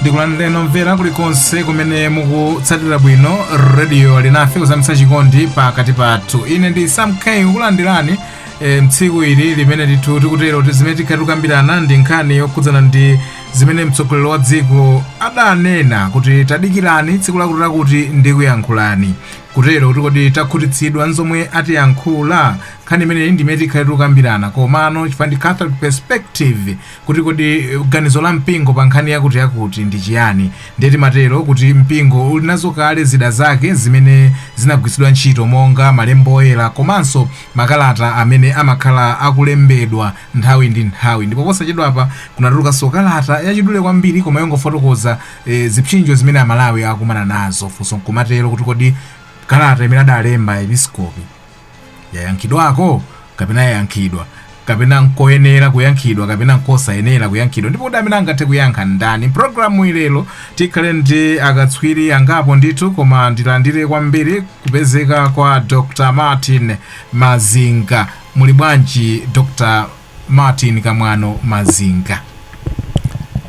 Ndikulandira nomvera kulikonse kumene mukutsatira bwino radio Alinafe kuzamitsa chikondi pakati pathu. Ine ndi Sam Kalimba kulandirani mtsiku ili limene tikutero zimene tikukambirana ndi nkhani yokhudzana ndi zimene mtsogoleri wa dziko adanena kuti tadikirani tsiku lakuti kuti ndikuyankhulani. Kutero kuti takhutitsidwa Zomwe atiyankhula nkhani imene ndi imene tikukambirana komano chifukwa ndi Catholic perspective kuti ganizo la mpingo pa nkhani yakuti ndi chiyani. Ndeti matero kuti mpingo uli nazo kale zida zake zimene zinagwiritsidwa ntchito monga malemba oyera komanso makalata amene amakhala akulembedwa nthawi ndi nthawi. Ndipo posachedwa apa kunatulukanso kalata yachidule kwambiri koma yongofotokoza zipsinjo zimene Amalawi akumana nazo. Funso nkumatero kuti kalata imene adalemba episkopi yayankhidwako kapena yayankhidwa kapena nkoyenera kuyankhidwa kapena nkosayenera kuyankhidwa, ndipo amene angathe kuyankha ndani. Programu ilelo tikhale ndi akatswiri angapo ndithu, koma ndilandire kwambiri kupezeka kwa Dr. Martin Mazinga. Muli bwanji Dr. Martin Kamwano Mazinga?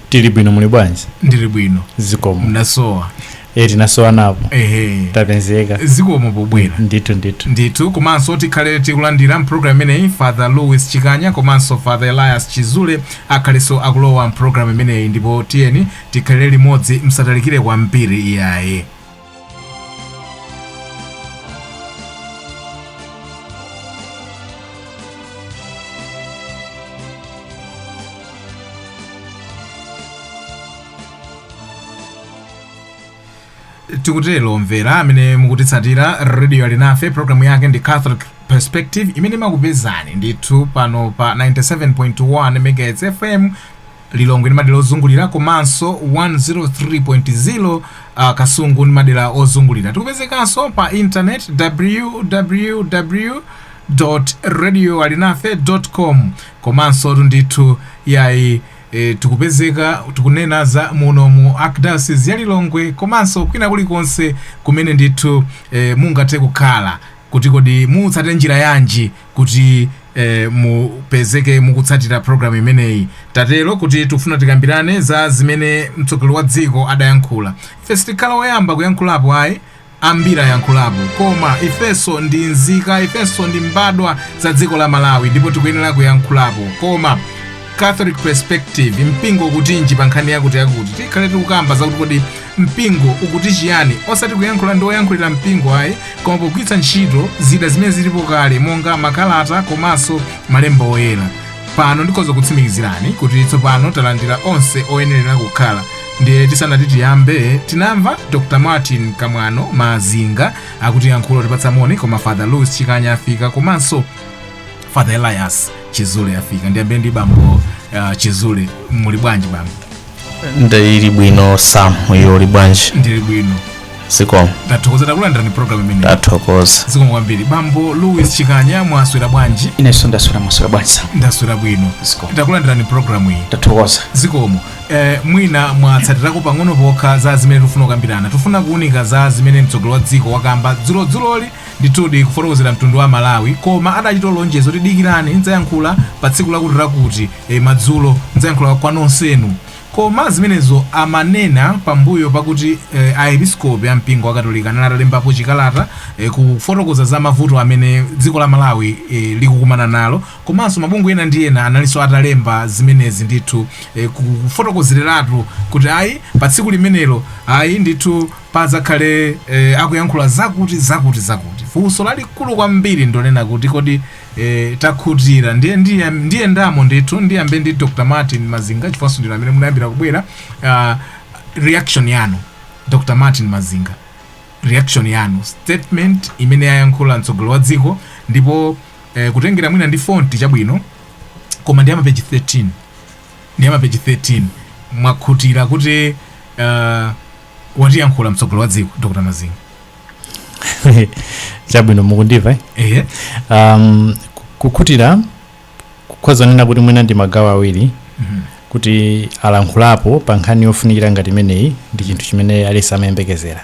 Tili bwino, muli bwanji? Ndili bwino. Zikomo. Mnasowa? Tinasowa napo. Tapezeka. Zikomo pobwera. Ndithu. Komanso tikhale tikulandira program imeneyi Father Louis Chikanya komanso Father Elias Chizule akhaleso akulowa program imeneyi, ndipo tiyeni tikhale limodzi msatalikire kwambiri iyaye. Tikutelo mvera amene mukutitsatira radio Alinafe, programu yake ndi Catholic Perspective imene makupezani ndithu pano pa 97.1 MHz FM Lilongwe ndi madera ozungulira komanso 103.0 Kasungu ndi madera ozungulira. Tikupezekanso pa internet www.radioalinafe.com komanso ndithu yayi tikupezeka tikunena za muno mu archdiocesan ya Lilongwe komanso kwina kulikonse kumene ndithu mungathe kukhala kuti mutsate njira yanji kuti mupezeke mukutsatira program imeneyi. Tatero kuti tufuna tikambirane za zimene mtsogoleri wa dziko adayankhula. Ife sitikhala oyamba kuyankhulapo ayi, ambiri ayankhulapo, koma ifenso ndi nzika, ifenso ndi mbadwa za dziko la Malawi, ndipo tikuyenera kuyankhulapo. Koma Catholic perspective, mpingo ukutinji pa nkhani yakuti tikhale tikukamba zakuti mpingo ukuti chiyani, osati kuyankhula ndi oyankhulira mpingo ayi, koma pogwiritsa ntchito zida zimene zilipo kale monga makalata komanso malemba oyera. Pano ndikhoza kutsimikizirani kuti tsopano talandira onse oyenerera kukhala. Ndiye tisanati tiyambe tinamva Dr. Martin Kamwano Mazinga akuti yankhulo tipatsa moni, koma Father Louis Chikanya afika komanso Father Elias Chizule afika. Ndiyambe ndi bambo Chizule. Muli bwanji bambo? Ndili bwino Sam, uyo uli bwanji? Ndili bwino. Zikomo. Tathokoza takulandira ni program imene. Tathokoza. Zikomo kwambiri. Bambo Louis Chikanya mwaswera bwanji? Ineso ndaswera mwaswera bwanji. Ndaswera bwino. Zikomo. Takulandira ni program iyi. Tathokoza. Zikomo. Mwina mwatsatirako pang'ono pokha za zimene tufuna kukambirana. Tufuna kuunika za zimene mtsogoleri wa dziko wakamba dzuloli nditudi kufotokozera mtundu wa Malawi, koma adachita lonjezo kuti dikirani ndzayankhula pa tsiku lakuti madzulo ndzayankhula kwa nonsenu. Koma zimenezo amanena pambuyo pakuti aepiskopi a mpingo wa Katolika analembapo chikalata kufotokoza za mavuto amene dziko la Malawi likukumana nalo, komanso mabungwe ena ndi ena analinso atalemba zimenezi ndithu kufotokozeratu kuti pa tsiku limenelo ndithu pazakhale akuyankhula zakuti. Funso lalikulu kwambiri ndonena kuti kodi takhutira ndiye ndamo ndithu. Ndiyambe ndi Dr. Martin Mazinga chifukwa ndino amene munayambira kubwera. Reaction yanu Dr. Martin Mazinga, reaction yanu, statement imene yayankhula mtsogoleri wa dziko, ndipo kutengera mwina ndi fonti chabwino, koma ndiyama page 13 mwakhutira kuti watiyankhula mtsogoleri wa dziko Dr. Mazinga. Chabwino mukundiva kukhutira kukhoza nena kuti mwina ndi magawo awiri. Kuti alankhulapo pa nkhani yofunikira ngati imeneyi ndi chinthu chimene alisa amayembekezera.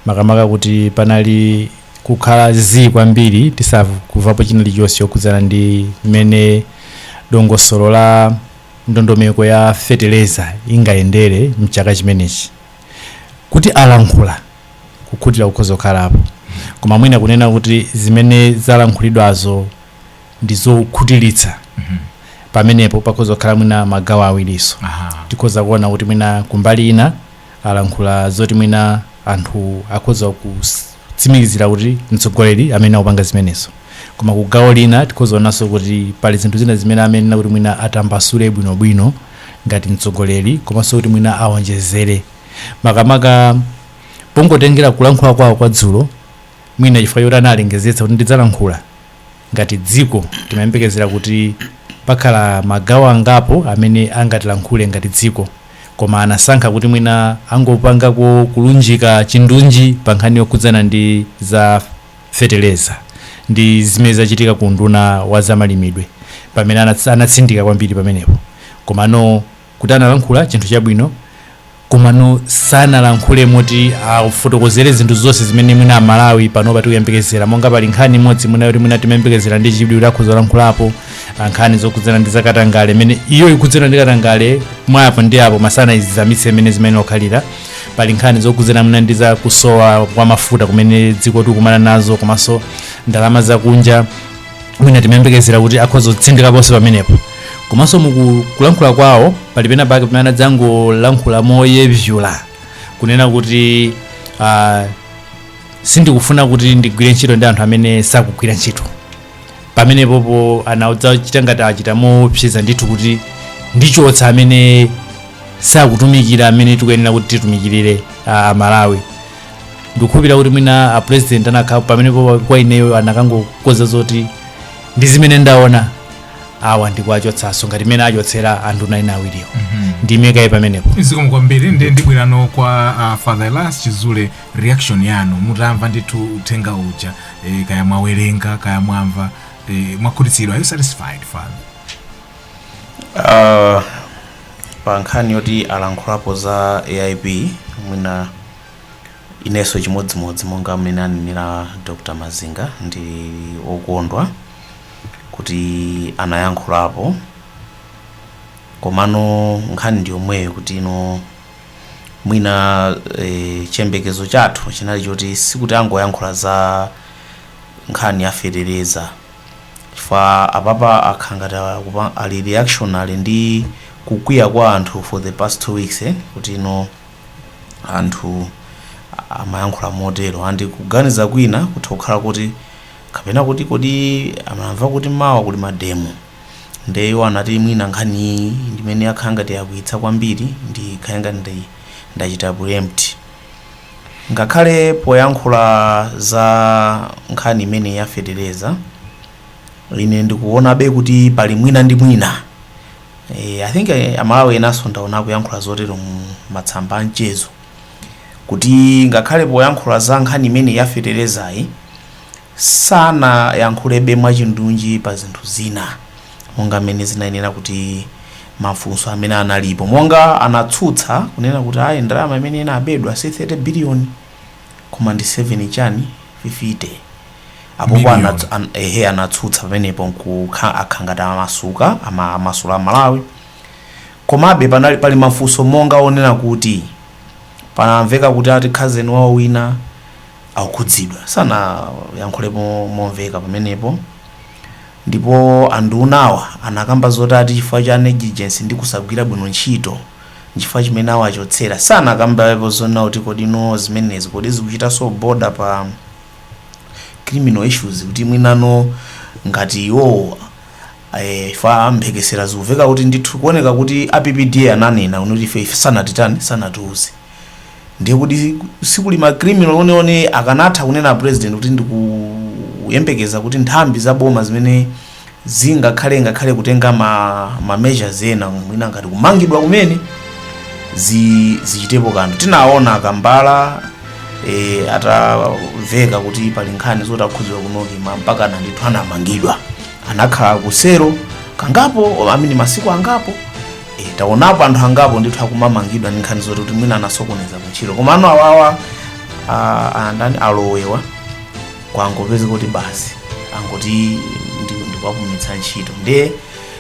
Makamaka kuti panali kukhala kwambiri tisakuvapo china chilichonse chokhudzana ndi mmene dongosolo la ndondomeko ya fertilizer ingayendere mchaka chimenechi kuti alankhula kukhutira kukhoza kukhalapo koma mwina kunena kuti zimene zalankhulidwazo ndizokhutiritsa pamenepo pakhoza kukhala mwina magawo awiriso tikhoza kuona kuti mwina kumbali ina alankhula zoti mwina anthu akhoza kutsimikizira kuti mtsogoleri amene akupanga zimenezo koma kugawo lina tikhoza onanso kuti pali zinthu zina zimene amene kuti mwina atambasule bwinobwino ngati mtsogoleri komanso kuti mwina awonjezere makamaka pongotengera kulankhula kwawo kwa dzulo mwina chifukwa choti analengezetsa kuti ndidzalankhula ngati dziko timayembekezera kuti pakhala magawo angapo amene angatilankhule ngati dziko koma anasankha kuti mwina angopangako kulunjika chindunji pa nkhani yokhudzana ndi za fertilizer ndi zimene zachitika ku nduna wa zamalimidwe pamene anatsindika kwambiri pamenepo komano kuti analankhula chinthu chabwino komano sanalankhule moti afotokozere zinthu zonse zimene mwina amalawi panopa tikuyembekezera monga pali nkhani imodzi mwina yoti mwina timayembekezera ndi chibwi kuti akhoza kulankhulapo nkhani zokhudzana ndi zakatangale imene iyo ikhudzana ndi katangale mwapo ndi apo masana izizamitse imene zimene okhalira pali nkhani zokhudzana mwina ndi za kusowa kwa mafuta kumene dziko tikumana nazo komanso ndalama zakunja mwina timayembekezera kuti akhoza kutsindika ponse pamenepo komanso mukulankhula kwawo pali pena pake pamene adzangolankhula moyevyula kunena kuti sindikufuna kuti ndigwire ntchito ndi anthu amene sakugwira ntchito pamenepopo anadzachita ngati achita mopseza ndithu kuti ndichotsa amene sakutumikira amene tikuyenera kuti titumikirire Malawi ndikukhulupirira kuti mwina apresident anakhala pamenepo kwa ineyo anakangokoza zoti ndi zimene ndaona awa ndikwachotsaso ngati mene achotsera anthu 9 awiriwo ndimekaye pamenepo zikomo kwambiri ndibwirano kwa Father Elias Chizule reaction yanu mutamva ndithu uthenga uja kaya mwawerenga kaya mwamva mwakhutitsidwa. Are you satisfied, Father? Pa nkhani yoti alankhulapo za AIP mwina ineso chimodzimodzi monga mmene anenera Dr. Mazinga ndi okondwa kuti anayankhulapo komano nkhani ndi yomweyo kuti ino mwina chiyembekezo chathu chinali choti sikuti angoyankhula za nkhani ya fertilizer chifukwa apapa akhangata ali reactionary ndi kukwiya kwa anthu for the past 2 weeks kuti ino anthu amayankhula motero andi kuganiza kwina kutokhala kuti kapena kuti kodi amamva kuti mawa kuli mademo ndeyo anati mwina nkhani ndimene akhangati yakuitsa kwambiri ndi khayenga ndachita preempt ngakhale poyankhula za nkhani imene ya fertilizer ine ndikuona be kuti pali mwina ndi mwina I think amalawi enaso ndaona kuyankhula zotero mu matsamba amchezo kuti ngakhale poyankhula za nkhani imene ya fertilizer sana yankhulebe mwachindunji pa zinthu zina monga mmene zinayenera kuti mafunso amene analipo monga anatsutsa kunena kuti ayi ndalama imene inabedwa si 30 billion koma ndi 7 chani 50 apopo anatsutsa pamenepo akhangata amasula Malawi komabe pali mafunso monga onena kuti panamveka kuti ati cousin wawo wina akukhudzidwa sana yankhulepo momveka pamenepo ndipo andunawa anakamba zoti ati chifukwa cha negligence ndi kusagwira bwino ntchito chifukwa chimene awachotsera sana akambapo zona kuti kodi no zimenezi kodi zikuchita so border pa criminal issues kuti mwinano ngati iwo fa amphekesera zikuveka kuti ndithu kuoneka kuti APPD ananena kuti ife sanatitani sanatiuze ndiye kuti sikuli ma criminal oneone akanatha kunena president kuti ndikuyembekeza kuti nthambi za boma zimene ngakhale kutenga ma measures ena mwina ngati kumangidwa kumene zichitepo kanthu tinaona Kambala ataveka kuti pali nkhani zotakhudzwa kunoki mpaka ndithu anamangidwa anakhala kusero kangapo amini masiku angapo taonapo anthu angapo ndithu akumamangidwa ndi nkhani zoti kuti mwina anasokoneza kuntchito koma ano awawa andani alowewa kwangopeza kuti basi angoti ndikuwapumitsa ntchito ndiye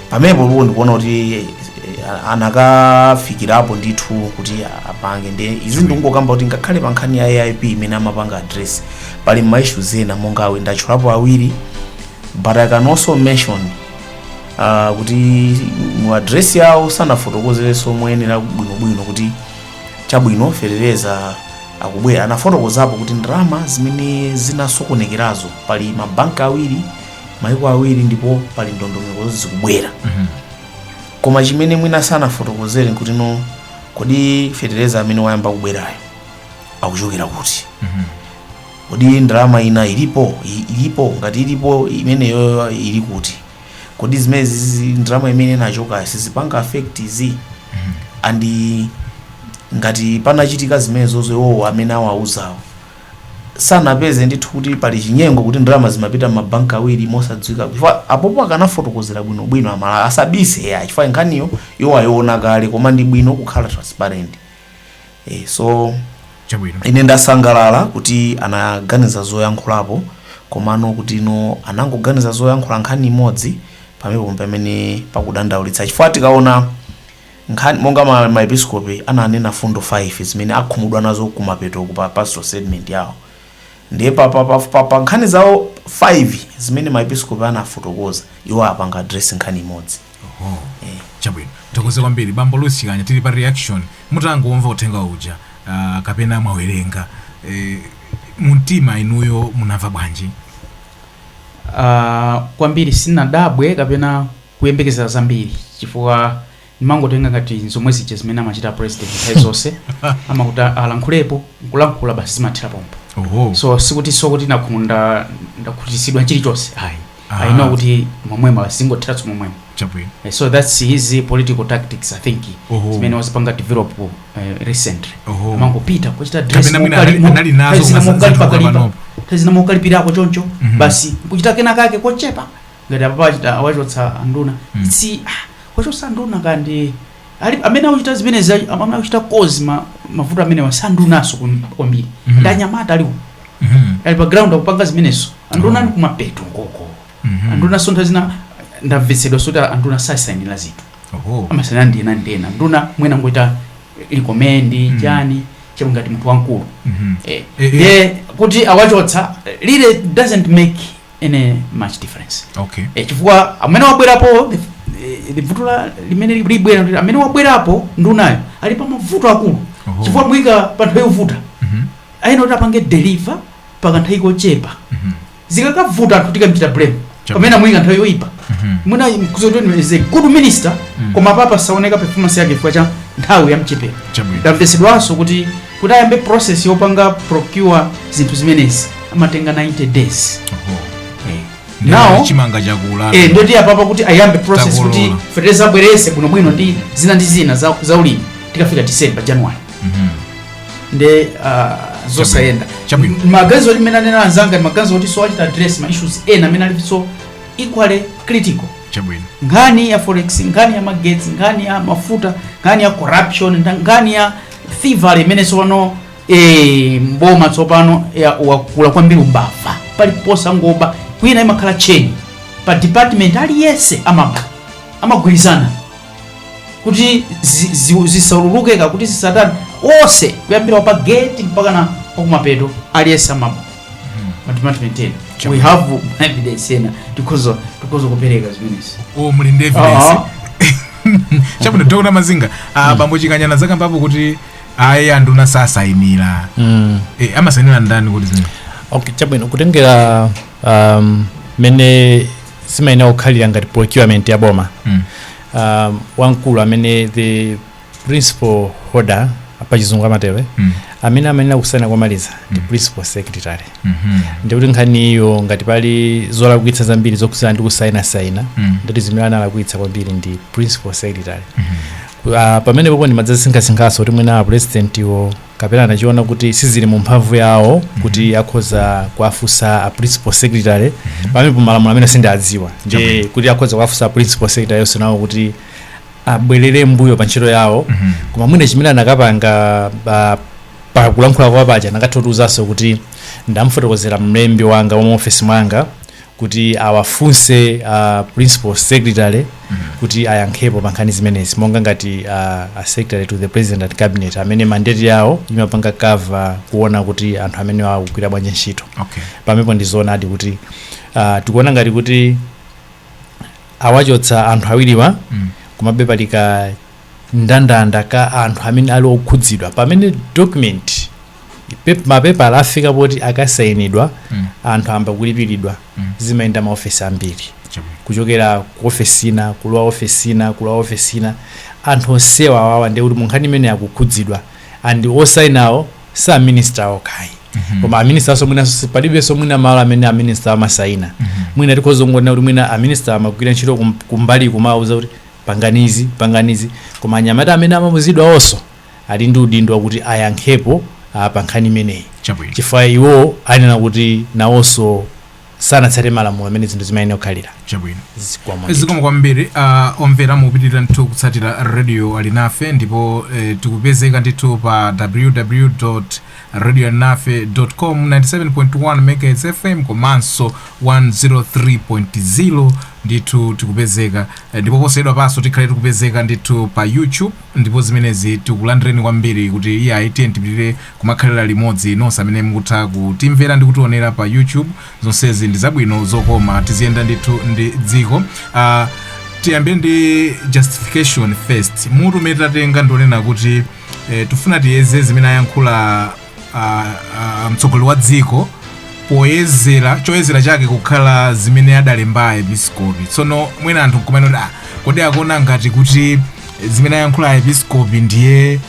pamenepo ndikuona kuti anakafikirapo ndithu kuti apange ndi izi ndingokamba kuti ngakhale pa nkhani ya AIP imene amapanga address pali ma issues ena monga awe ndachulapo awiri, but I can also mention kuti mu address yawo sanafotokozereso moyenera bwinobwino kuti chabwino Ferereza akubwera. Anafotokozapo kuti ndalama zimene zinasokonekerazo pali mabanki awiri, maiko awiri, ndipo pali ndondomeko zikubwera. Koma chimene mwina sanafotokozere kuti no kodi Ferereza amene wayamba kubwerayo akuchokera kuti kodi ndalama ina ilipo ngati ilipo imeneyo ili kuti kodi zimezi ndalama imene inachoka sizipanga affect izi andi ngati panachitika zimenezo zowo amene awauzawo sanapeze ndithu kuti pali chinyengo kuti ndalama zimapita mabanki awiri mosadziwika. Apopo akanafotokozera bwinobwino amala asabise ya chifukwa nkhaniyo yo ayiona kale, koma ndi bwino kukhala transparent. So ine ndasangalala kuti anaganiza zoyankhulapo, komano kuti no anangoganiza zoyankhula nkhani imodzi pamene pakudandaulitsa. Chifukwa tikaona nkhani monga ma episcopi ananena fundo 5 zimene akhumudwa nazo kumapeto kupa pastoral statement yawo, ndiye pa nkhani zawo 5 zimene ma episcopi anafotokoza iwo apanga address nkhani imodzi. Chabwino tokoze kwambiri Bambo Lusikanya, tili pa reaction mutangomva uthenga uja kapena mwawerenga muntima inuyo munamva bwanji? Kwambiri sinadabwe kapena kuyembekeza zambiri chifukwa nimangotenga ngati zomwe zija zimene amachita president nthawi zonse amakuti alankhulepo nkulankhula basi zimathira pompo. So sikuti nakunda ndakhutisidwa chilichonse I know kuti momwemo asingotheratso momwemo. So that's his political tactics, I think. Zimene wazipanga develop recently. Mangopita kuchita dress tazina mokalipirako choncho basi kuchita kena kake kochepa ngati apapa awachotsa nduna si wachosa nduna kandi ali amene akuchita zimene amene akuchita cause mavuto amene wasandunaso kwambiri ndanyamata aliwo ali pa ground akupanga zimenezo anduna ni kumapeto ngoko anduna sonta zina ndamvetsedwa sota anduna sasainira zinthu amasana ndena nduna mwena ngoita recommend chani chengati mtu wankulu kuti awachotsa really doesn't make any much difference. Chifukwa amene wabwerapo the vutula limene libwera amene wabwerapo ndunayo ali pa mavuto akulu chifukwa mwika panthu yovuta ayina kuti apange deliver pakanthawi kochepa zikakavuta anthu tikamchita blame pamene mwika nthawi yoipa mwina kuzotoni is a good minister koma papa saoneka performance yake chifukwa cha nthawi ya mchepero. Ndamvesedwanso kuti ayambe process yopanga procure zinthu zimenezi amatenga 90 days. Now chimanga chakula ndoti apapa kuti ayambe process kuti Ferereza bwerese bwinobwino ndi zina za ulimi tikafika December January nde zosayenda magazo limene anena anzanga magazo kuti so achita address ma issues ena amene ali so equally critical. Ngani ya forex, ngani ya magetsi, ngani ya mafuta, ngani ya corruption, ngani ya thievery imene so mboma tsopano wakula kwambiri umbava pali posa ngoba kwina imakhala cheni pa department aliyese amagwirizana kuti zisaululukeka kuti zisatani ose kuyambira pa gate mpaka na kumapeto aliyese ma department ena. We have evidence ena because kupereka zimenezi muli evidence. Chabwino Dr. Mazinga Bambo Chikanyana zakambapo kuti ayi anduna sasainira amasainira ndani kuti zimene? Chabwino kutengera mene simaina okhalira ngati procurement ya boma wankulu amene the principal holder apa chizungu amatewe amene amenena kusaina komaliza the principal secretary ndikuti nkhani iyo ngati pali zolakwitsa zambiri zokusana ndi kusaina ndoti zimene analakwitsa kwambiri ndi principal secretary. Pamene popo ndi madzasinkhasinkhaso kuti mwina president iwo kapena anachiona kuti sizili mu mphamvu yawo kuti akhoza kuafusa a principal secretary pamene pomalamulo amene sindadziwa nje kuti akhoza kuafusa principal secretary yonse nawo kuti abwerere mbuyo pa ntchito yawo koma mwina chimene anakapanga pa kulankhula kwa paja nakathotuzaso kuti ndamfotokozera mlembi wanga wa office mwanga kuti awafunse principal secretary kuti ayankhepo pa nkhani zimenezi monga ngati a secretary to the president and cabinet amene mandate yawo imapanga cover kuona kuti anthu amene akugwira bwanji ntchito. Pamwepo ndizoonadi kuti tikuona ngati kuti awachotsa anthu awiriwa kumabe palika ndandanda ka anthu amene ali okhudzidwa pamene document mapepa alafika poti akasayinidwa anthu amba kulipiridwa zimayenda maofesi ambiri kuchokera ku ofesina kulowa ofesina anthu onsewa awawa ndi kuti munkhani imene akukhudzidwa and osayinawo sa minister okhayi koma aminister so mwina palibe so mwina malo amene aminister amasayina mwina tikhozongona kuti mwina aminister amagwira ntchito kumbali kumauza kuti panganizi koma anyamata amene amamuzidwa onso ali ndi udindo wakuti ayankhepo pa nkhani imeneyi chifukwa iwo anena kuti nawonso sanatsate malamulo amene zinthu zimayenera kukhalira. Zikomo kwambiri omvera mupitirira nthu kutsatira radio Alinafe ndipo tikupezeka ndithu pa www.radioalinafe.com 97.1 MHz FM komanso 103.0 ndithu tikupezeka ndipo posayidwa paso tikhale tikupezeka ndithu pa YouTube ndipo zimenezi tikulandireni kwambiri kuti iya ite tipitire kumakhalira limodzi nonse amene mukutha kutimvera ndi kutionera pa YouTube zonsezi ndi zabwino zokoma tiziyenda ndithu ndi dziko. Tiyambe ndi justification first. Mutu metatenga ndonena kuti tufuna tiyeze zimene ayankhula mtsogoleri wa dziko poyezera choyezera chake kukhala zimene adalemba episcopi. Tsono mwina anthu nkumanena kodi akuona ngati kuti zimene ayankhula episcopi ndiye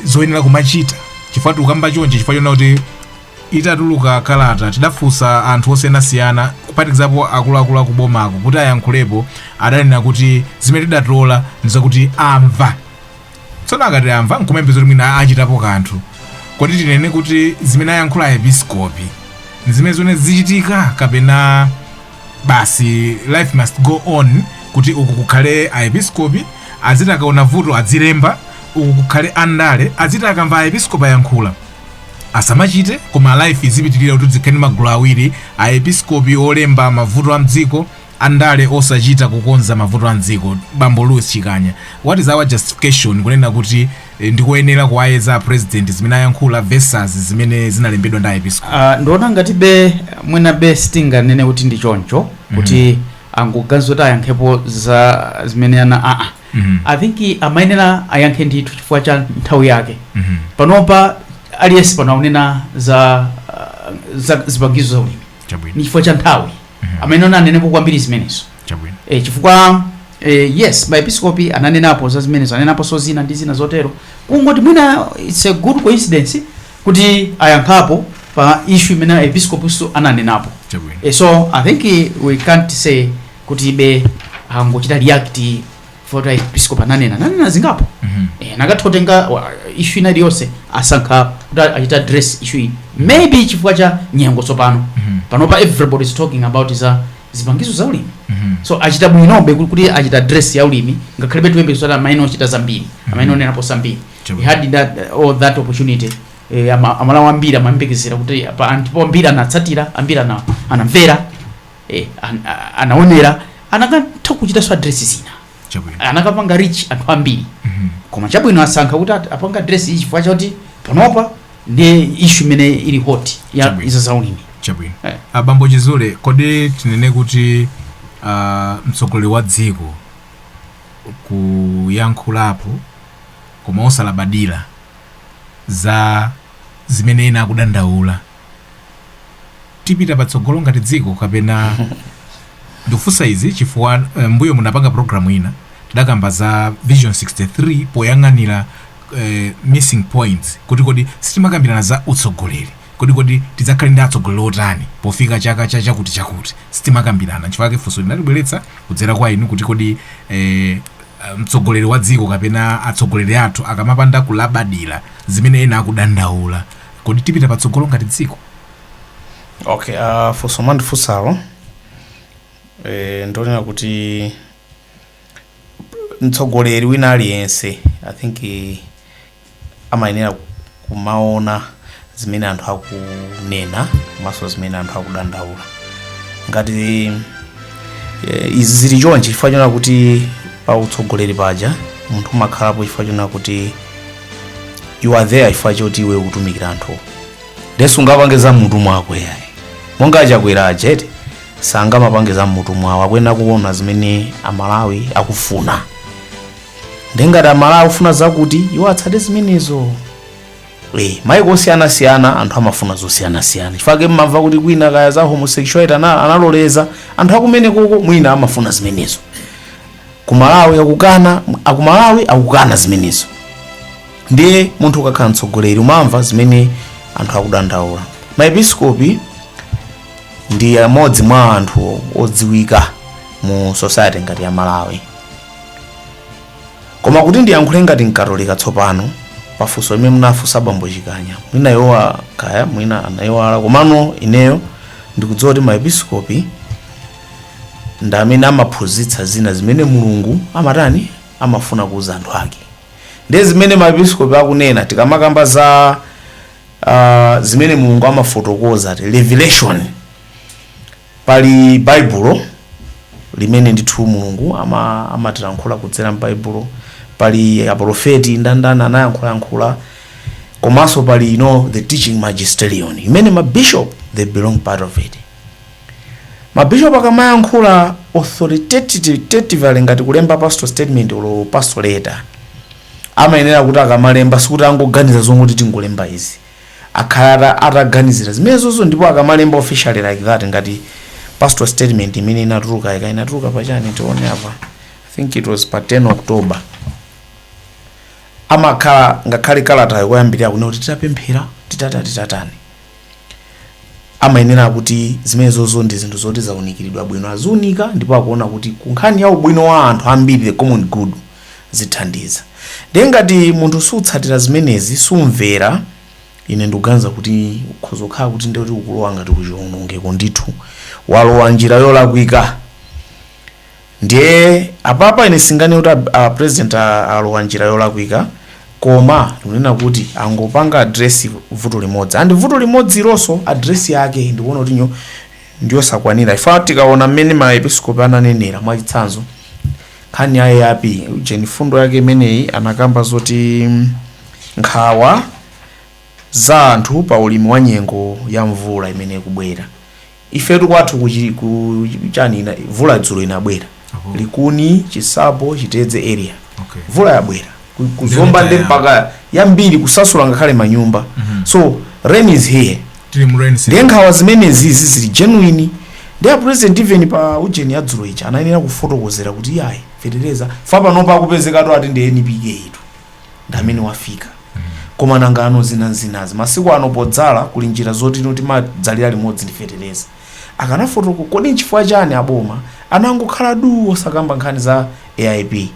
zoyenera kumachita chifukwa tukamba chonje chifukwa chona kuti itatuluka kalata tidafunsa anthu osiyanasiyana kupatikizapo akuluakulu akubomako kuti ayankhulepo adanena kuti zimene tidatola ndizakuti amva. Tsono akati amva nkumembezo kuti mwina achitapo kanthu kodi tinene kuti zimene ayankhula episcopi zimene zone zichitika kapena basi life must go on kuti uku kukhale aepiscopi aziti akaona vuto adzilemba uku kukhale andale aziti akamva aepiscopi ayankhula asamachite koma life izipitirira kuti zikhale magulu awiri aepiscopi olemba mavuto a mdziko andale osachita kukonza mavuto a mdziko. Bambo Louis Chikanya, what is our justification kunena kuti ndikuyenera kuwayeza president zimene ayankhula versus zimene zinalembedwa ndi aepiscopi? Ndiona ngati be mwina be stinga nene kuti ndi choncho kuti angoganizota ayankhepo za zimene ana I think amayenera ayankhe ndithu chifukwa cha nthawi yake. Panopa Elias panaonena za zipangizo za ulimi ni chifukwa cha nthawi amayenera anenepo kwambiri zimenezo chifukwa yes maepiscopi ananenapo za zimenezo anenapo so zina ndi zina zotero kungoti mwina it's a good coincidence kuti ayankhapo pa issue imene episcopi so ananenapo. So I think we can't say kuti be angochita react for the episcopi ananena zingapo nakathotenga issue ina yonse asankha kuti achita address issue maybe chifukwa cha nyengo tsopano panopa everybody is talking about zipangizo za ulimi so achita bwinobe kuti achita address ya ulimi ngakhale betu wembe zota maino achita zambiri amaino nenapo zambiri we had that opportunity amala wambira amambekezera kuti pa antipo ambira anatsatira ambira anamvera anaonera anakatha kuchita so address zina anakapanga reach anthu ambiri koma chabwino asankha kuti apanga address ichi chifukwa chakuti panopa ndi issue imene ili hot ya izo za ulimi. Chabwino. Bambo Chizule, kodi tinene kuti mtsogoleri wa dziko kuyankhulapo koma osalabadira za zimene ena akudandaula tipita patsogolo ngati dziko kapena ndifunsa izi chifukwa mbuyo munapanga programu ina tidakamba za Vision 63 poyang'anira missing points kodi sitimakambirana za utsogoleri kodi tidzakhale ndi atsogoleri otani pofika chaka chakuti sitimakambirana chifukwa funso linalibweretsa kudzera kwa inu kuti kodi mtsogoleri wa dziko kapena atsogoleri athu akamapanda kulabadira zimene ena akudandaula kodi tipita patsogolo ngati dziko? Okay, funso mandifunsalo ndonena kuti mtsogoleri wina aliyense I think amayenera kumaona zimene anthu akunena komanso zimene anthu akudandaula ngati izi zili chonchi chifukwa chona kuti pa utsogoleri paja munthu umakhalapo chifukwa chona kuti you are there chifukwa choti iwe ukutumikira anthu ndesu ungapange za mmutu mwako yayi monga Chakwera ajete sangamapange za mmutu mwawo akwena kuona zimene amalawi akufuna ndengati amalawi akufuna zakuti iwo atsate zimenezo maiko osiyanasiyana anthu amafuna zosiyanasiyana chifukwa mmamva kuti kwina kaya za homosexuality analoleza anthu akumene koko mwina amafuna zimenezo akumalawi akukana zimenezo ndiye munthu ukakhala mtsogoleri umamva zimene anthu akudandaula. Maepiskopi ndi amodzi mwa anthu odziwika mu society ngati ya Malawi, koma kuti ndiyankhule ngati mkatolika tsopano pafunso limene munafunsa bambo Chikanya mwina yowa kaya mwina anayowala, komano ineyo ndikudziwa kuti maepiskopi ndi amene amaphunzitsa zina zimene Mulungu amatani amafuna kuuza anthu ake. Ndi zimene maepiskopi akunena tikamakamba za zimene Mulungu amafotokoza revelation pali Bible limene ndithu Mulungu amatilankhula kudzera m'Bible, pali aprofeti ndandana anayankhula, komanso pali the teaching magisterium imene mabishop they belong part of it. Mabishop akamayankhula authoritative ngati kulemba pastor statement or pastor letter, amayenera kuti akamalemba sikuti angoganiza zomwe kuti tingolemba izi, akhala ataganizira zimenezozo ndipo akamalemba officially like that ngati pastor statement imene inatuluka pachani tione apa, I think it was pa 10 October. Amakhala ngakhale kalata yoyambirira kuti titapemphera titatani, amayenera kuti zimenezozo ndi zinthu zoti zaunikiridwa bwino, azunika ndipo akuona kuti kunkhani ya ubwino wa anthu ambiri, the common good, zithandiza. Ndiye ngati munthu sutsatira zimenezi sumvera, ine ndikuganiza kuti ukhozokhala kuti ndikuti ukulowa ngati kuchiwonongeko ndithu, walowa njira yolakwika. Ndiye apapa ine singane kuti president alowa njira yolakwika, koma ndikunena kuti angopanga address vuto limodzi, and vuto limodzi lonso address yake ndikuona kuti ndiyosakwanira. Ifa tikaona mmene maepiskopi ananenera mwachitsanzo nkhani yaye yapi Mfundo yake imeneyi anakamba zoti nkhawa za anthu pa ulimi wa nyengo ya mvula imene ikubwera. Ifetu kwathu kuchani mvula dzulo inabwera, Likuni, Chisapo, Chitedze area, mvula yabwera kuzomba ndi mpaka yambiri kusasula ngakhale manyumba. So rain is here. Ndiye nkhawa zimenezi zili genuine. Ndiye president even pa ujeni ya dzulo ichi anayenera kufotokozera kuti yayi fetereza fa panopa akupezekatu ati ndi NPK itu ndamene wafika. Koma nangano zinazi masiku anopodzala kuli njira zoti noti madzalira limodzi ndi fetereza. Akanafotoko kodi chifukwa chani aboma anangokhala osakamba nkhani za AIP.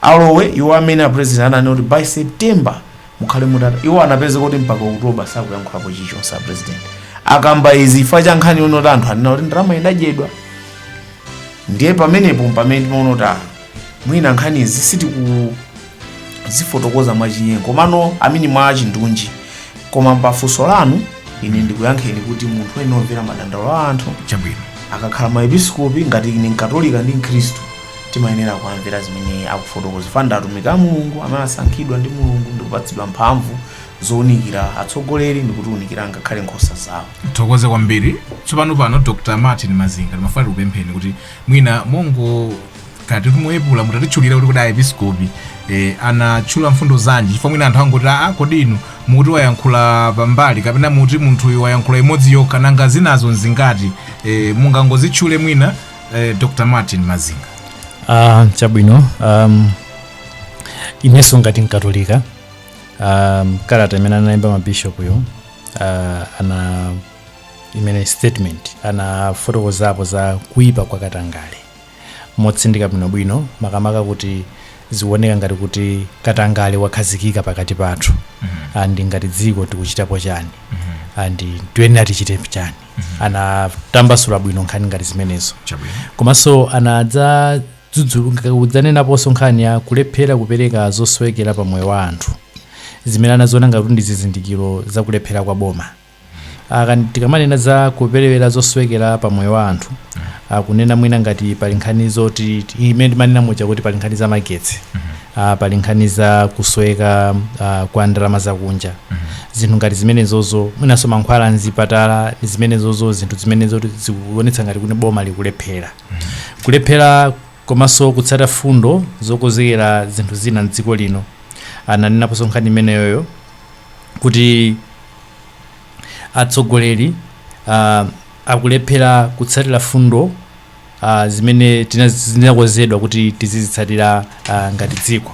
Alowe iwo amene president ananena kuti by September mukhale mutata, iwo anapeza kuti mpaka October sakuyankhulapo chichonse president. Akamba izi chifukwa cha nkhani yonoti anthu anena kuti ndalama inadjedwa. Ndiye pamenepo pamene timaonota mwina nkhani izi siti zifotokoza mwachinyengo, komano amini mwachindunji. Koma pafunso lanu ine ndikuyankheni kuti munthu enomvera madandaulo a anthu chabwino akakhala maepiskopi ngati ine mkatolika ndi mkhristu timayenera kuamvera zimene akufotokoza. Fanda atumiki a Mulungu amene asankhidwa ndi Mulungu ndikupatsidwa mphamvu zowunikira atsogoleri ndikuwunikira ngakhale nkhosa zawo. Thokoze kwambiri. Tsopano pano Dr. Martin Mazinga timafuna kupempheni kuti mwina mongo kati kumwepula mutatitchulira kuti kudai episkopi anatchula mfundo zanji chifukwa mwina anthu angoti kodi inu mukuti wayankhula pambali kapena muti munthu uyu wayankhula imodzi yokha nanga zinazo nzingati, mungangozitchule mwina Dr. Martin Mazinga? Chabwino. Inenso ngati mkatolika kalata imene analemba mabishop yo ana imene statement anafotokozapo za kuipa kwa katangale motsindika bwinobwino, makamaka kuti zioneka ngati kuti katangale wakhazikika pakati pathu, andi ngati dziko tikuchitapo chani, andi tiyenera tichite chani. Anatambasula bwino nkhani ngati zimenezo. Komanso anadza udzanenaponso nkhani ya kulephera kupereka zosowekera pa moyo wa anthu, zimene anaziona ngati ndi zizindikiro za kulephera kwa boma. Tikamanena za kupereka zosowekera pa moyo wa anthu, akunena mwina ngati pali nkhani zoti imene manena moja kuti pali nkhani za magetsi pali nkhani za kusweka kwa ndalama zakunja zinthu ngati zimenezozo mwinanso mankhwala mzipatala zimenezozo zinthu zimenezo zikuonetsa ngati kuti boma likulephera kulephera komanso kutsata fundo zokonzekera zinthu zina mdziko lino. Ananenaponso nkhani imeneyoyo kuti atsogoleri akulephera kutsatira fundo zimene zinakonzedwa kuti tizizitsatira ngati dziko.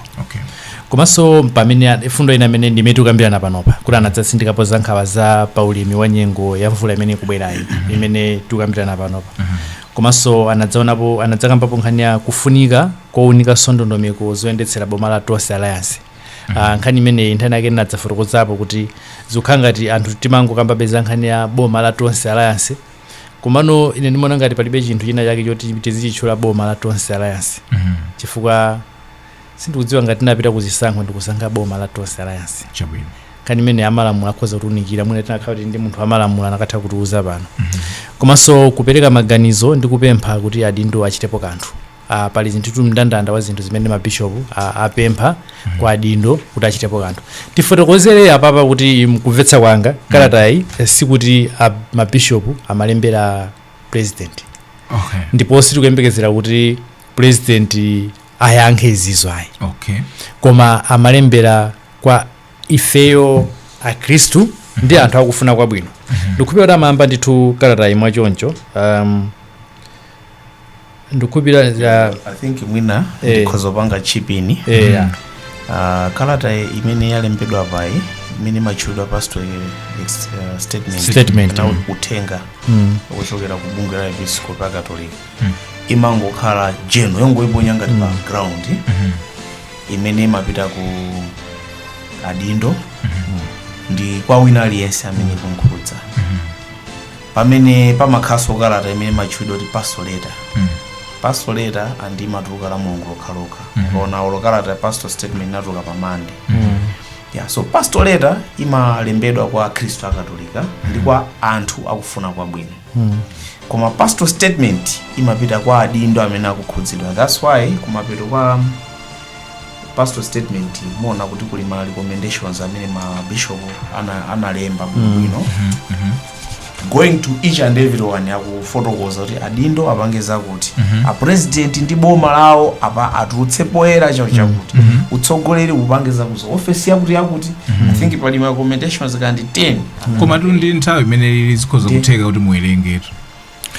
Komanso pamene fundo ina imene ndimene tikukambirana panopa kuti anadzatsindikapo za nkhawa za paulimi wa nyengo ya mvula imene ikubwerayi imene tikukambirana panopa. Komanso anadzakambapo nkhani ya kufunika kowunika ndondomeko zoyendetsera boma la Tonse Alliance. Nkhani imeneyi nthani yake ndinadzafotokozapo kuti zikukhala ngati anthu timangokamba za nkhani ya boma la Tonse Alliance, komano ine ndimaona ngati palibe chinthu china chake choti tizichitchula boma la Tonse Alliance chifukwa sindikudziwa ngati tinapita kuzisankho ndikusankha boma la Tonse Alliance. Nkhani imene amalamulo akhoza kutiunikira mwina tinakhala kuti ndi munthu amalamulo anakatha kutiuza pano. Komanso kupereka maganizo ndi kupempha kuti adindo achitepo kanthu. Pali zinthu mndandanda wa zinthu zimene mabishopu apempha kwa adindo kuti achitepo kanthu. Tifotokozere apapa kuti mkumvetsa kwanga kalatayi sikuti mabishopu amalembera president. Ndipo sitikuyembekezera kuti president ayankhe izizo ayi. Koma amalembera kwa ifeyo akhristu ndi anthu akufuna kwabwino. Ndikupira kuti amayamba ndithu kalatayi mwachoncho. Ndikupira I think mwina ndikhozopanga chipini kalata imene yalembedwa payi imene machudwa pastor statement na uthenga wochokera ku bungwe la Episcopal Catholic imangokhala jeno yongoiponya ngati pa ground imene imapita ku adindo ndi kwa wina aliyense amene kunkhudza pamene pamakhaso kalata imene machudwa kuti pastor letter andi matuka la Mulungu lokhalokha ona olokalata pastor statement natuka pamande. So pastor letter imalembedwa kwa Khristu akatolika ndi kwa anthu akufuna kwabwino. Koma pastor statement imapita kwa adindo amene akukhudzidwa. That's why kumapeto kwa pastor statement muona kuti kuli ma recommendations amene ma bishop analemba bwino. Going to each and every one akufotokoza kuti adindo apangeza kuti a president ndi boma lawo apa atulutse poyera chakuti utsogoleri upangeza kuzo office yakuti I think pali ma recommendations kandi 10 koma ndi nthawi imene zikhoza kutheka kuti muwerengetu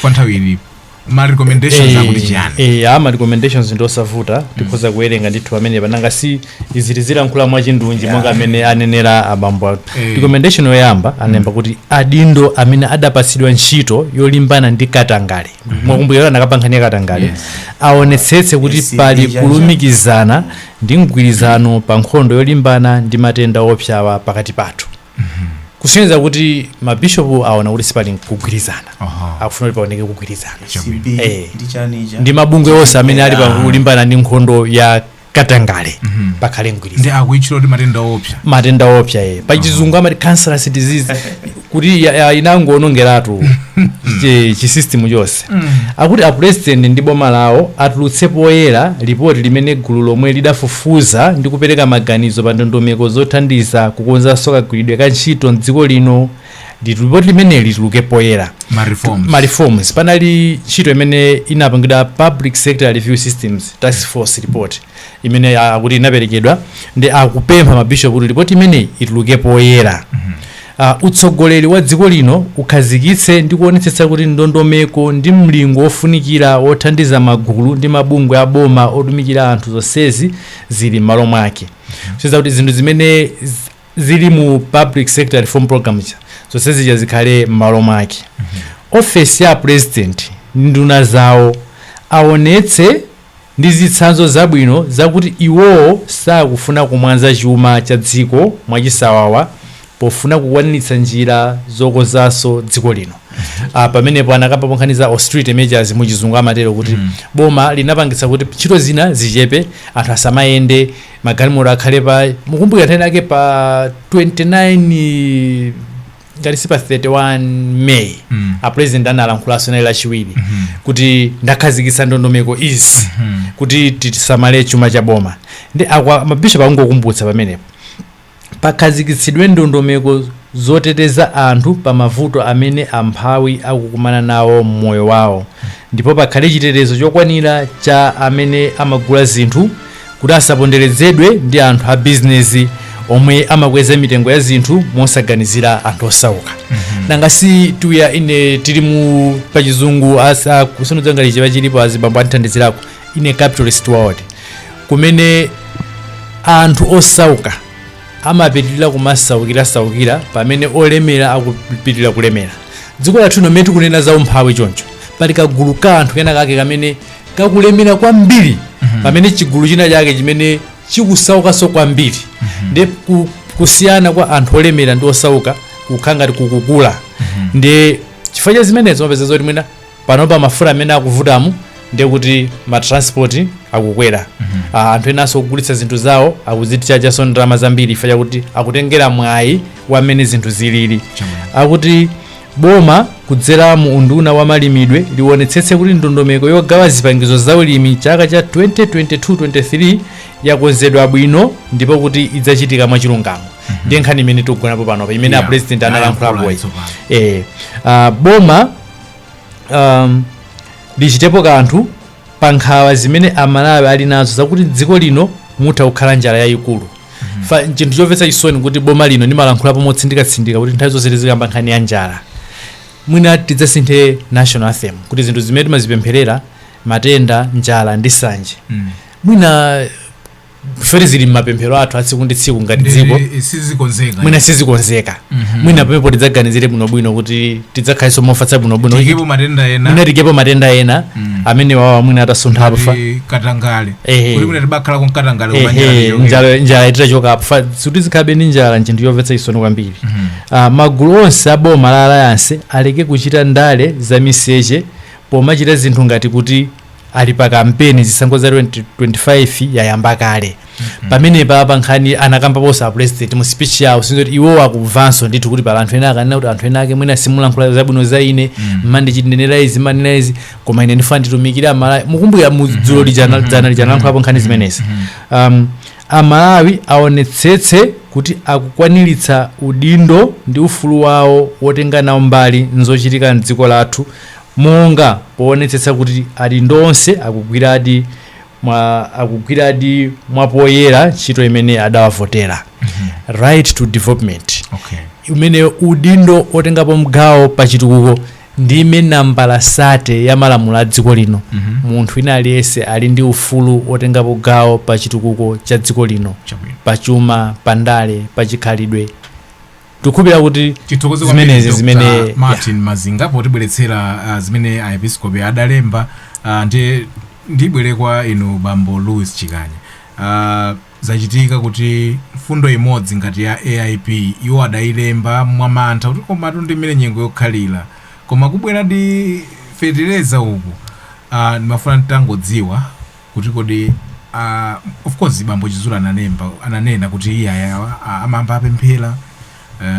kwa nthawi ilipo ma recommendations akuti chiyani ama recommendations ndosavuta tikhoza kuwerenga ndithu amene pananga si izilizira nkhula mwa chindunji monga amene anenera abambo. Recommendation yoyamba anemba kuti adindo amene adapasidwa ntchito yolimbana ndi katangale mwakumbukira nakapankhani katangale aonetsetse kuti pali kulumikizana ndi mgwirizano pa nkhondo yolimbana ndi matenda opsawa pakati pathu. Kusonyeza kuti mabishopu aona kuti sipali kugwirizana akufuna kuti paoneke kugwirizana ndi mabungwe onse amene ali pakulimbana ndi nkhondo ya katangale pakhale mgwirizano ndi akuichira kuti matenda opsa pachizungu amati cancerous disease kuti inangoonongeratu chisystem chonse. Akuti apresident ndi boma lawo atulutse poyera ripoti limene gulu lomwe lidafufuza ndi kupereka maganizo pa ndondomeko zothandiza kukonzanso kagwiridwe ka ntchito mdziko lino. Ripoti limene lituluke poyera ma reforms panali ntchito imene inapangidwa Public Sector Review Systems Task Force report imene akuti inaperekedwa ndi akupempha mabishopu kuti ripoti imene ituluke poyera. Utsogoleri wa dziko lino ukhazikitse ndi kuonetsetsa kuti ndondomeko ndi mlingo wofunikira wothandiza magulu ndi mabungwe a boma otumikira anthu zonsezi zili m'malo mwake. Soza kuti zinthu zimene zili mu Public Sector Reform Program zonsezi zikhale m'malo mwake. Office ya president nduna zawo aonetse ndi zitsanzo zabwino zakuti iwowo sakufuna kumwanza chuma cha dziko mwachisawawa pofuna kukwaniritsa njira zokonzanso dziko lino. Pamenepo anakamba ponkhaniza austerity measures muchizungu amatero kuti boma linapangitsa kuti ntchito zina zichepe anthu asamayende magalimoto akhale pa mukumbukira nthani ake pa 29 ngati si pa 31 May a president analankhulaso naye lachiwiri kuti ndakhazikitsa ndondomeko izi kuti tisamale chuma cha boma ndi mabishop akungokumbutsa pamenepo pakhazikitsidwe ndondomeko zoteteza anthu pa mavuto amene amphawi akukumana nawo mmoyo wawo ndipo pakhale chitetezo chokwanira cha amene amagula zinthu kuti asaponderezedwe ndi anthu a bizinesi omwe amakweza mitengo ya zinthu mosaganizira anthu osauka nanga si tuya ine tili mu pachizungu kusunudza chapa chilipo azibambo anthandizirako ine capitalist world kumene anthu osauka amapitirira kumasaukira pamene olemera akupitirira kulemera dziko lathu nomwe tikunena za umphawi choncho pali kagulu ka anthu kena kake kamene kakulemera kwambiri pamene chigulu china chake chimene chikusaukanso kwambiri ndi kusiyana kwa anthu olemera ndi osauka kukhala ngati kukukula ndi chifukwa cha zimenezo mapeza zoti mwina panopa mafuta amene akuvutamu ndiye kuti matransport akukwera anthu enanso kugulitsa zinthu zawo akuzitichachaso ndalama zambiri chifukwa chakuti akutengera mwayi wamene zinthu zilili akuti boma kudzera mu unduna wa malimidwe liwonetsetse kuti ndondomeko yogawa zipangizo za ulimi chaka cha 2022-23 yakonzedwa bwino ndipo kuti idzachitika mwachilungamo ndiye nkhani imene tikugonapo panopa imene a president analankhulapo boma lichitepo kanthu pa nkhawa zimene amalawi ali nazo zakuti dziko lino mutha kukhala njala yayikulu chinthu chomvetsa chisoni kuti boma lino limalankhulapo motsindikatsindika kuti nthawi zonse tizikamba nkhani ya njala mwina tidzasinthe national anthem kuti zinthu zimene timazipempherera matenda njala ndi nsanje mwina feri zili mmapemphero athu atsiku ndi tsiku ngati dziko mwina sizikonzeka mwina pamene tidzaganizire bwinobwino kuti tidzakhalenso mofatsa bwinobwino mwina tikepo matenda ena amene wawa mwina atasunthapo njala itachokapo kuti zikhabe ndi njala nchinthu chomvetsa chisoni kwambiri magulu onse aboma la alliance aleke kuchita ndale za miseche pomachita zinthu ngati kuti ali pa kampeni zisankho za 2025 yayamba kale pamene pa nkhani anakamba posa president mu speech yawo sinzoti iwo akubvanso ndithu kuti pala anthu ena akanena kuti anthu ena ake mwina simulankhula zabwino za ine mandichitendera izi manena izi koma ine ndifuna nditumikire amalawi mukumbukira mudzulo lijanalankhapo nkhani zimenezi amalawi aonetsetse kuti akukwaniritsa udindo ndi ufulu wawo wotenga nawo mbali nzochitika mdziko lathu monga poonetsetsa kuti adindo onse akugwiradi mwapoyera ntchito imene adawavotera right to development imene udindo otengapo mgawo pa chitukuko ndi imene nambala sate ya malamulo a dziko lino munthu ina aliyense ali ndi ufulu otengapo gawo pa chitukuko cha dziko lino pa chuma pa ndale pa chikhalidwe tikupira kuti zimenezi zimene Martin Mazinga potibweretsera zimene aepiskopi adalemba ndibwere kwa inu bambo Louis Chikanya zachitika kuti mfundo imodzi ngati ya AIP iwo adayilemba mwamantha kuti koma ndi imene nyengo yokhalira koma kubwera ndi fetereza uku ndimafuna nditangodziwa kuti kodi of course bambo Chizule ananena kuti iye amamba apemphera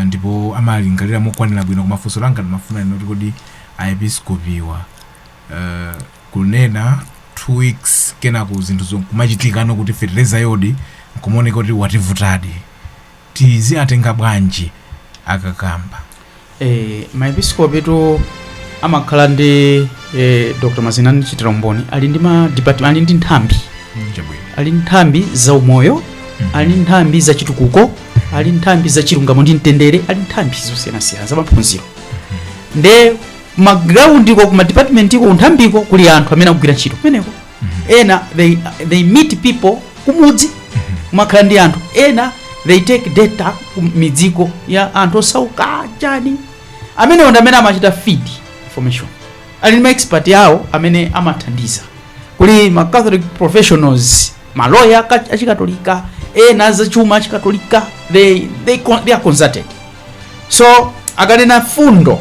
ndipo amalingalira mokwanira bwino kumafunso langa ndimafuna kuti kodi aepiskopiwa kunena 2 weeks kenako zinthu kumachitika kuti fetereza yodi nkumoneka kuti wativutadi tizi atenga bwanji akakamba maepiskopi to amakhala ndi Dr. Mazinga ndichitira umboni ali ndi ma department ali ndi nthambi ali nthambi za umoyo ali nthambi za chitukuko ali nthambi za chilungamo ndi mtendere ali nthambi zosiyanasiyana za maphunziro nde magroundiko ku madepartmentiko unthambiko kuli anthu amene akugwira ntchito kumeneko ena they meet people kumudzi makhala ndi anthu ena they take data ku midziko ya anthu osauka chani amene ndi amene amachita feed information ali ma expert yawo amene amathandiza kuli ma Catholic professionals maloya achikatolika ena za chuma achikatolika they are consulted so akanena fundo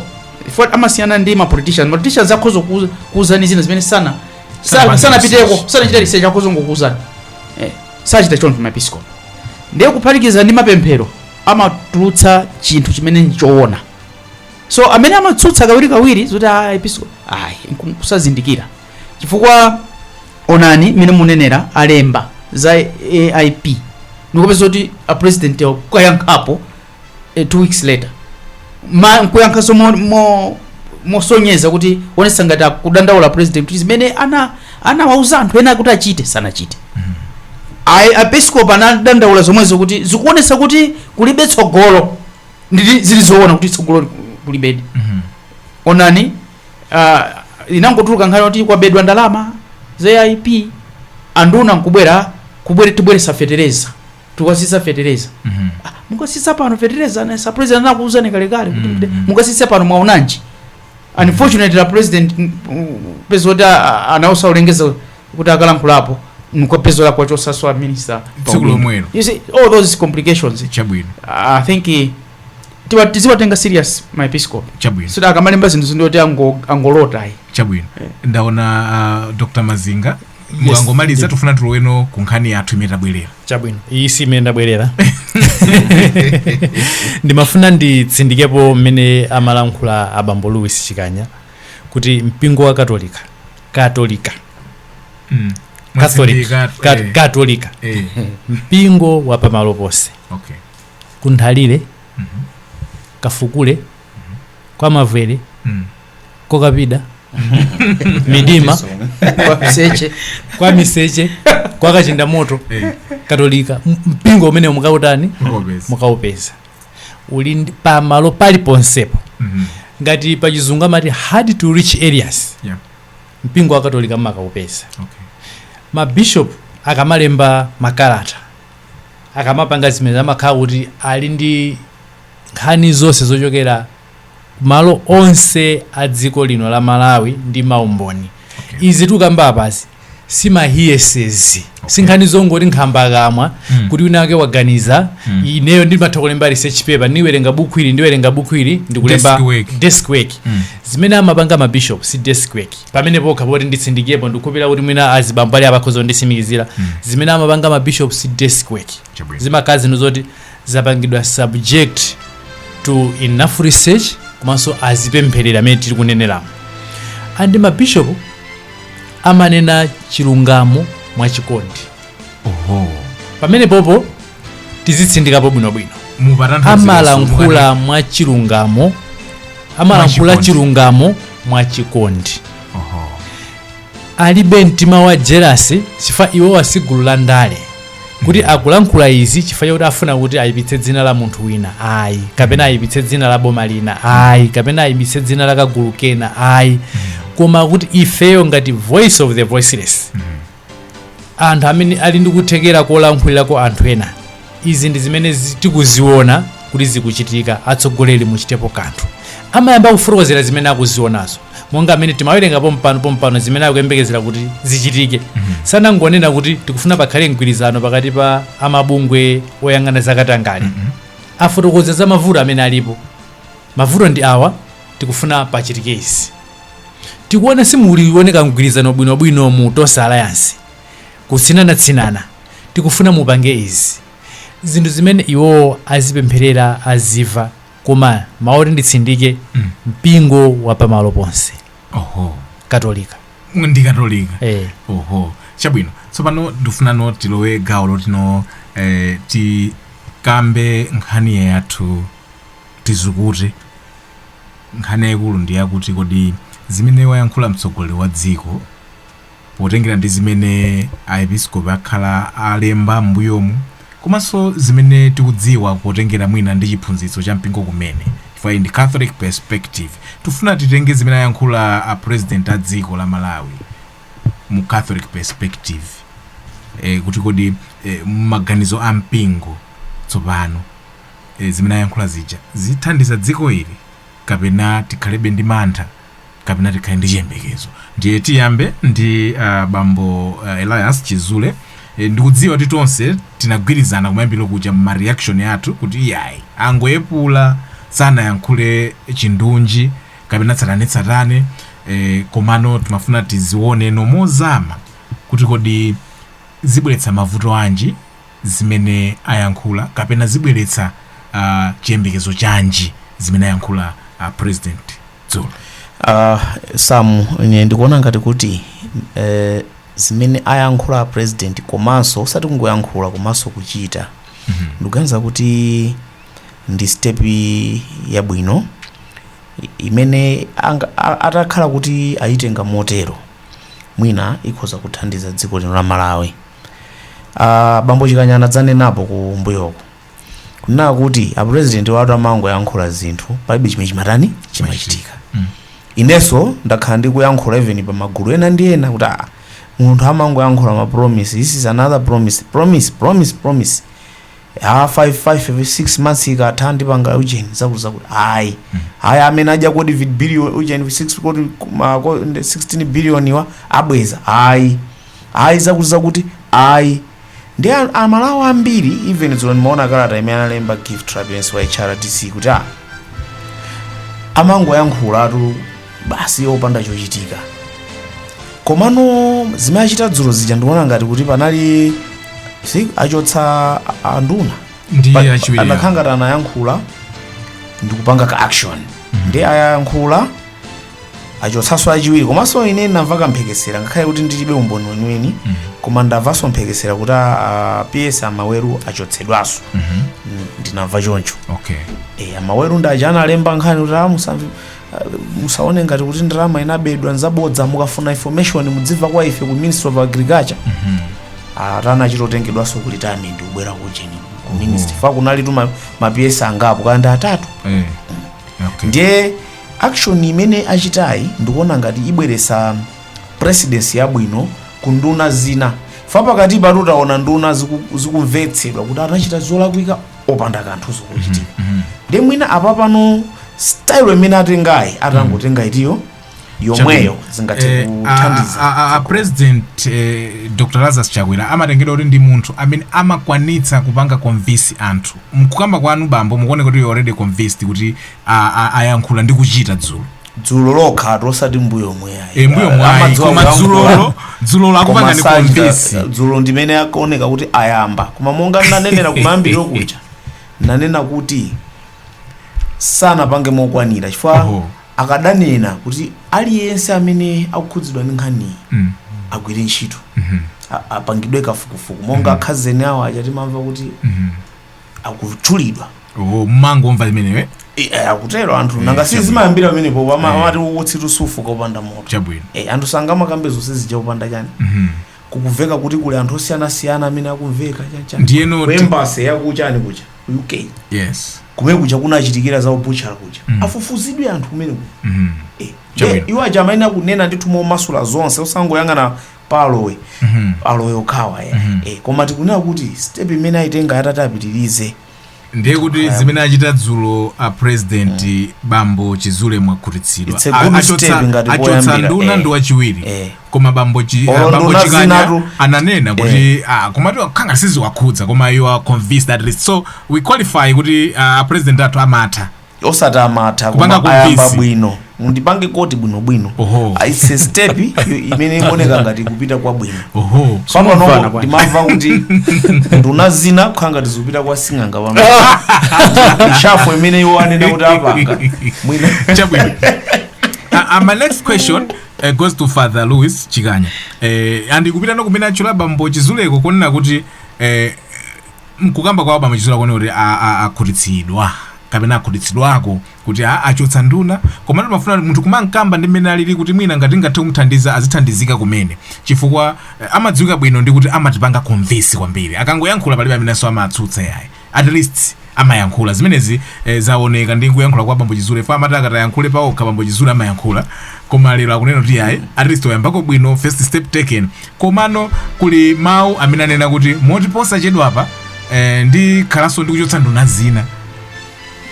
amasiyana ndi ma politicians akhoza kuuzani zina zimene sana piteko sana chita research akhoza ngokuuzani sachita choncho maepiskopi ndiye kuphatikiza ndi mapemphero amatulutsa chinthu chimene nchoona so amene amatsutsa kawirikawiri zoti episcopo kusazindikira chifukwa onani mene munenera alemba za AIP nikupeza kuti a president kuyankhapo 2 weeks later nkuyankhaso mosonyeza kuti onesa ngati akudandaula president kuti zimene anawauza anthu ena kuti achite sanachite. Episcopo anadandaula zomwezo kuti zikuonesa kuti kulibe tsogolo zili zoona kuti tsogolo kulibedi. Onani inangotuluka nkhani kuti kwabedwa ndalama za AIP anduna nkubwera tibweresa fetereza tukwasisa fetereza mukasisa pano fetereza na president anakuuzani kalekale kuti mukasisa pano mwaunanji. Unfortunately the president pezota anausa ulengeza kuti akalankhulapo mukopezora kwa chosaswa minister tsikulomwero. You see all those complications Chabwino. I think tiziwatenga serious my episcopal. Chabwino. So akamalemba zinthu zindoti angolota ayi. Chabwino. Ndaona Dr. Mazinga mwangomaliza tufuna tuloweno kunkhani yathu imene tabwerera. Chabwino. Iyi si imene ndabwerera. Ndimafuna nditsindikepo mmene amalankhula abambo Louis Chikanya kuti mpingo wa Katolika Katolika mpingo wa pamalo ponse. Okay. Kunthalire kafukule kwa mavere kokapida midima kwa miseche kwa kachinda moto Katolika mpingo umene mukautani mukaupeza uli pamalo pali ponsepo ngati pachizungu amati hard to reach areas. Mpingo wa Katolika makaupeza. Mabishop akamalemba makalata akamapanga zimene amakhala kuti ali ndi nkhani zonse zochokera malo onse a dziko lino la Malawi ndi maumboni. Izi tukamba apazi simahiyesezi sinkhani zongoti nkhamba kamwa kuti winake waganiza ineyo ndimatha kulemba research paper ndiwerenga buku ili ndikulemba desk work. Zimene amapanga mabishop si desk work pamene pokha poti nditsindikiyepo ndikupira kuti mwina azibambo ali abakhoza ndisimikizira zimene amapanga mabishop si desk work. Zimakhala zinthu zoti zapangidwa subject to enough research komanso azipempherera amene tili kuneneramo. Andi mabishop amanena chilungamo mwachikondi. Pamene popo tizitsindikapo bwinobwino amalankhula mwachilungamo amalankhula chilungamo mwachikondi. Alibe mtima wa jealousy chifukwa iwo wasigulu la ndale kuti akulankhula izi chifukwa chakuti afuna kuti ayipitse dzina la munthu wina ayi kapena ayipitse dzina la boma lina ayi kapena ayipitse dzina la kagulu kena ayi koma kuti ifeyo ngati voice of the voiceless anthu amene ali ndi kuthekera kolankhulirako anthu ena izi ndi zimene tikuziona kuti zikuchitika atsogoleri muchitepo kanthu amayamba kufotokozera zimene akuzionazo monga amene timawerenga pompano zimene akuyembekezera kuti zichitike. Sanangonena kuti tikufuna pakhale mgwirizano pakati pa amabungwe oyang'ana zakatangale afotokoza za mavuto amene alipo. Mavuto ndi awa tikufuna pachitike izi. Tikuona simuliwoneka mgwirizano bwinobwino mu Tosa Alliance kutsinana tikufuna mupange izi zinthu zimene iwo azipempherera aziva koma maoti nditsindike mpingo wa pamalo ponse. Katolika ndi Katolika. Chabwino tsopano ndifuna tilowe gawo lotino tikambe nkhani yathu tizukute nkhani yaikulu ndi yakuti kodi zimene wayankhula mtsogoleri wa dziko potengera ndi zimene aepiskopi akhala alemba mbuyomu komanso zimene tikudziwa potengera mwina ndi chiphunzitso cha mpingo kumene chifukwa ndi Catholic perspective tufuna titenge zimene ayankhula a president a dziko la Malawi mu Catholic perspective kuti kodi maganizo a mpingo tsopano zimene ayankhula zija zithandiza dziko ili kapena tikhalebe ndi mantha kapena tikhale ndi chiyembekezo. Ndiye tiyambe ndi bambo Elias Chizule. Ndikudziwa kuti tonse tinagwirizana kumayambiro kuja ma reaction yathu kuti yayi angoyepula sana yankhule chindunji kapena tsatane komano timafuna tizione nomozama kuti kodi zibweretsa mavuto anji zimene ayankhula kapena zibweretsa chiyembekezo chanji zimene ayankhula president Zulu. Samu ine ndikuona ngati kuti zimene ayankhula president komanso usati kungoyankhula komanso kuchita ndikuganiza kuti ndi step yabwino imene atakhala kuti ayitenga motero mwina ikhoza kuthandiza dziko lino la Malawi. Bambo Chikanyana dzanenapo ku mbuyoko kunena kuti a president watu amango yankhula zinthu palibe chimene chimachitika. Inenso ndakhala ndikuyankhula even pa magulu ena ndi ena kuti munthu amango yankhula ma promise, this is another promise 5 months ikatha ndipanga ujeni zakuti ayi amene aja ko David billion ujeni 16 billion wa abweza ayi zakuti ayi ndi amalawa ambiri even zolo nimaona kalata imene analemba gift tribes wa HRTC kuti amango yankhulatu basi opanda chochitika. Komano zimachita dzulo zija ndikuona ngati kuti panali achotsa anduna ndiye achiwiri anakhanga anayankhula ndikupanga ka action ndi ayankhula achotsaso achiwiri komanso ine ndamva kamphekesera ngakhale kuti ndilibe umboni weniweni koma ndamvanso mphekesera kuti PS amaweru achotsedwaso ndinamva choncho. Amaweru ndaja analemba nkhani kuti musaone ngati kuti ndalama inabedwa nzabodza mukafuna information mudziva kwa ife ku Ministry of Agriculture. Atana chitotengedwaso ku retirement ubwera kucheni ku ministry fa kunali tu ma PS angapo kandi atatu. Ndiye action imene achitayi ndikuona ngati ibweresa presidency yabwino ku nduna zina fa pakati pa tutaona nduna zikumvetsedwa kuti atachita zolakwika opanda kanthu zokuchitika. Ndiye mwina apa pano style imene atengayi atangotenga itiyo yomweyo zingathe kuthandiza. President Dr. Lazarus Chakwera amatengedwa kuti ndi munthu amene amakwanitsa kupanga convince anthu. Mkukamba kwanu bambo mukuone kuti already convinced kuti ayankhula ndi kuchita dzulo lokha tosati mbuyo mweya. Mbuyo mwayi koma dzulo akupanga ndi convince. Dzulo ndimene akuoneka kuti ayamba koma monga nanenera kumambiro kuja nanena kuti sana pange mokwanira chifukwa akadanena kuti aliyense amene akukhudzidwa ndi nkhani agwire ntchito apangidwe kafukufuku monga akhazeni awo aja timamva kuti akutchulidwa mmangomva imenewe akutero anthu nanga sizimayambira pamenepo amati utsitu sufuka upanda moto anthu sangamakambe zonse zija upanda chani kukuveka kuti kuli anthu osiyanasiyana amene akumveka ndiyeno embassy yakuchani kuja UK kumene kuja kunachitikira za ubuchara kuja afufuzidwe anthu kumene iwo aja amayenera kunena ndithu momasula zonse osangoyang'ana palowe alowe okhawa koma tikunena kuti step imene ayitenga atati apitirize. Ndiye kuti zimene achita dzulo a president bambo Chizule mwakhutitsidwa achotsa nduna ndi wachiwiri koma bambo Chikanya ananena kuti komatu akhanga siziwakhudza koma you are convinced at least so we qualify kuti president athu amatha osati amatha koma ayamba bwino mundipange koti bwino it's a step imene imoneka ngati kupita kwa bwino pano ndimamva kuti nduna zina kukhanga tizipita kwa sing'anga pano shafu imene iwo anena kuti apanga mwina chabwino. My next question goes to Father Louis Chikanya and kupita no kumene achula bambo Chizuleko kunena kuti mkukamba kwa bambo Chizule kuone kuti akhutitsidwa kapena akhutitsidwako kuti achotsa nduna koma mafuna munthu kumankamba ndi mmene alili kuti mwina ngati ngathe kumthandiza azithandizika kumene chifukwa amadziwika bwino ndi kuti amatipanga convince kwambiri akangoyankhula palibe amenenso amatsutsa yayi at least amayankhula zimenezi zaoneka ndi kuyankhula kwa bambo Chizule fa amati akatayankhule paokha bambo Chizule amayankhula koma lero akunena kuti yayi at least oyambako bwino first step taken komano kuli mawu amene anena kuti moti posachedwa apa ndi khalaso ndi kuchotsa nduna zina.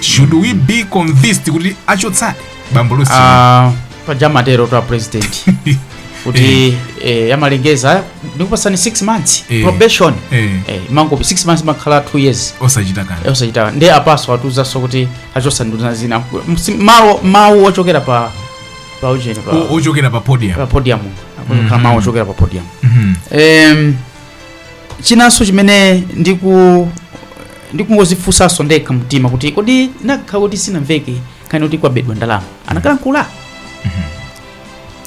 Should we be convinced kuti achotsade bambo Lucy pajamatero to president kuti yamalengeza ndikupasani 6 months probation mango 6 months makhala 2 years osachita ndi apaso atuza so kuti achotsa nduna zina mawu ochokera pa ujeni ochokera pa podium kama ochokera pa podium chinanso chimene ndikungozifunsanso ndekha mtima kuti kodi nakha kuti sinamveke kaina kuti kwabedwa ndalama anakalankhula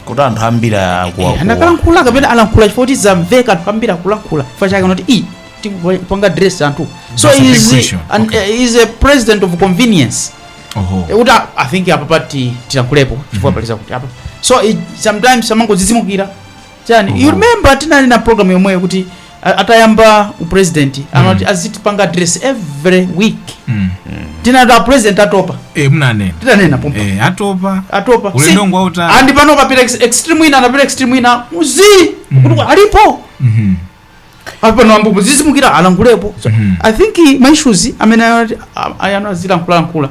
kuti anthu ambiri akuwakuwa anakalankhula kapena alankhula chifukwa kuti zamveka anthu ambiri akulankhula chifukwa chake kuti tipanga dress anthu so is a president of convenience kuti I think apa pati tilankhulepo chifukwa paliza kuti apa so sometimes amangodzizimukira chani you remember tinali na program yomweyo kuti atayamba upresident anati azitipanga dress every week tinada president atopa mnane tinanena pompa atopa ulendongwa uta andi pano papira extreme ina anapira extreme ina muzi kuti alipo apa no ambupo zizimukira alangulepo I think my issues amene ayana zilankhula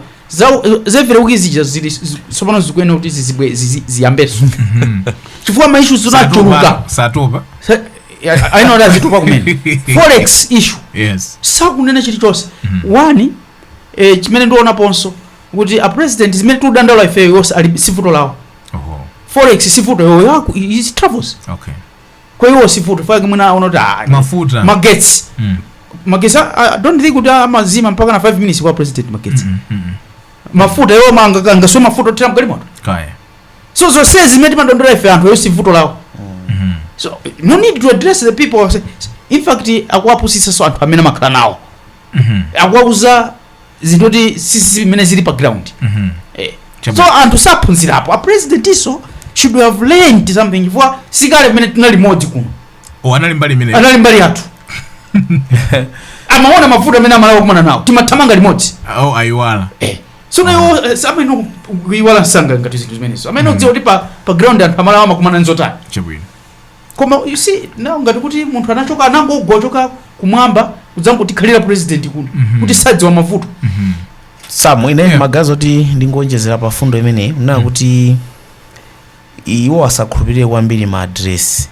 zevere ukizija zili sopano zikwene kuti ziyambeso chifukwa my issues zinachuluka satopa I know that zitupa kumene forex issue yes sakunena chilichonse one chimene ndiona ponso kuti a president zimene tudandala ife yose ali sifuto lawo forex sifuto yo yako is travels okay kwa hiyo sifuto faka mwana unaona mafuta magets magets I don't think kuti amazima mpaka na 5 minutes kwa president magets mafuta yo manga so mafuta tena mgali moto kaya so says zimene madondora ife anthu yo sifuto lawo so no need to address the people in fact akwapusisa so anthu amene makhala nawo akwakuza zindoti sisi mene zili pa ground so anthu saphunzirapo a president iso should have learned something for sikale mene tunali modi kuno anali mbali yathu amaona mafuta mene amalawa kumana nawo timathamanga limodzi ayiwala so nayo samene kuiwala sanga ngati zinthu zimenezo amene kudziwa kuti pa ground anthu amalawa makumana nzotani chabwino koma you see now ngati kuti munthu anachoka anangogochoka kumwamba kudzangotikhalira president kuno kuti sadziwa mavuto Sam ine magazi oti ndingonjezera pa fundo imene una kuti iwo asakhulupirire kwambiri ma address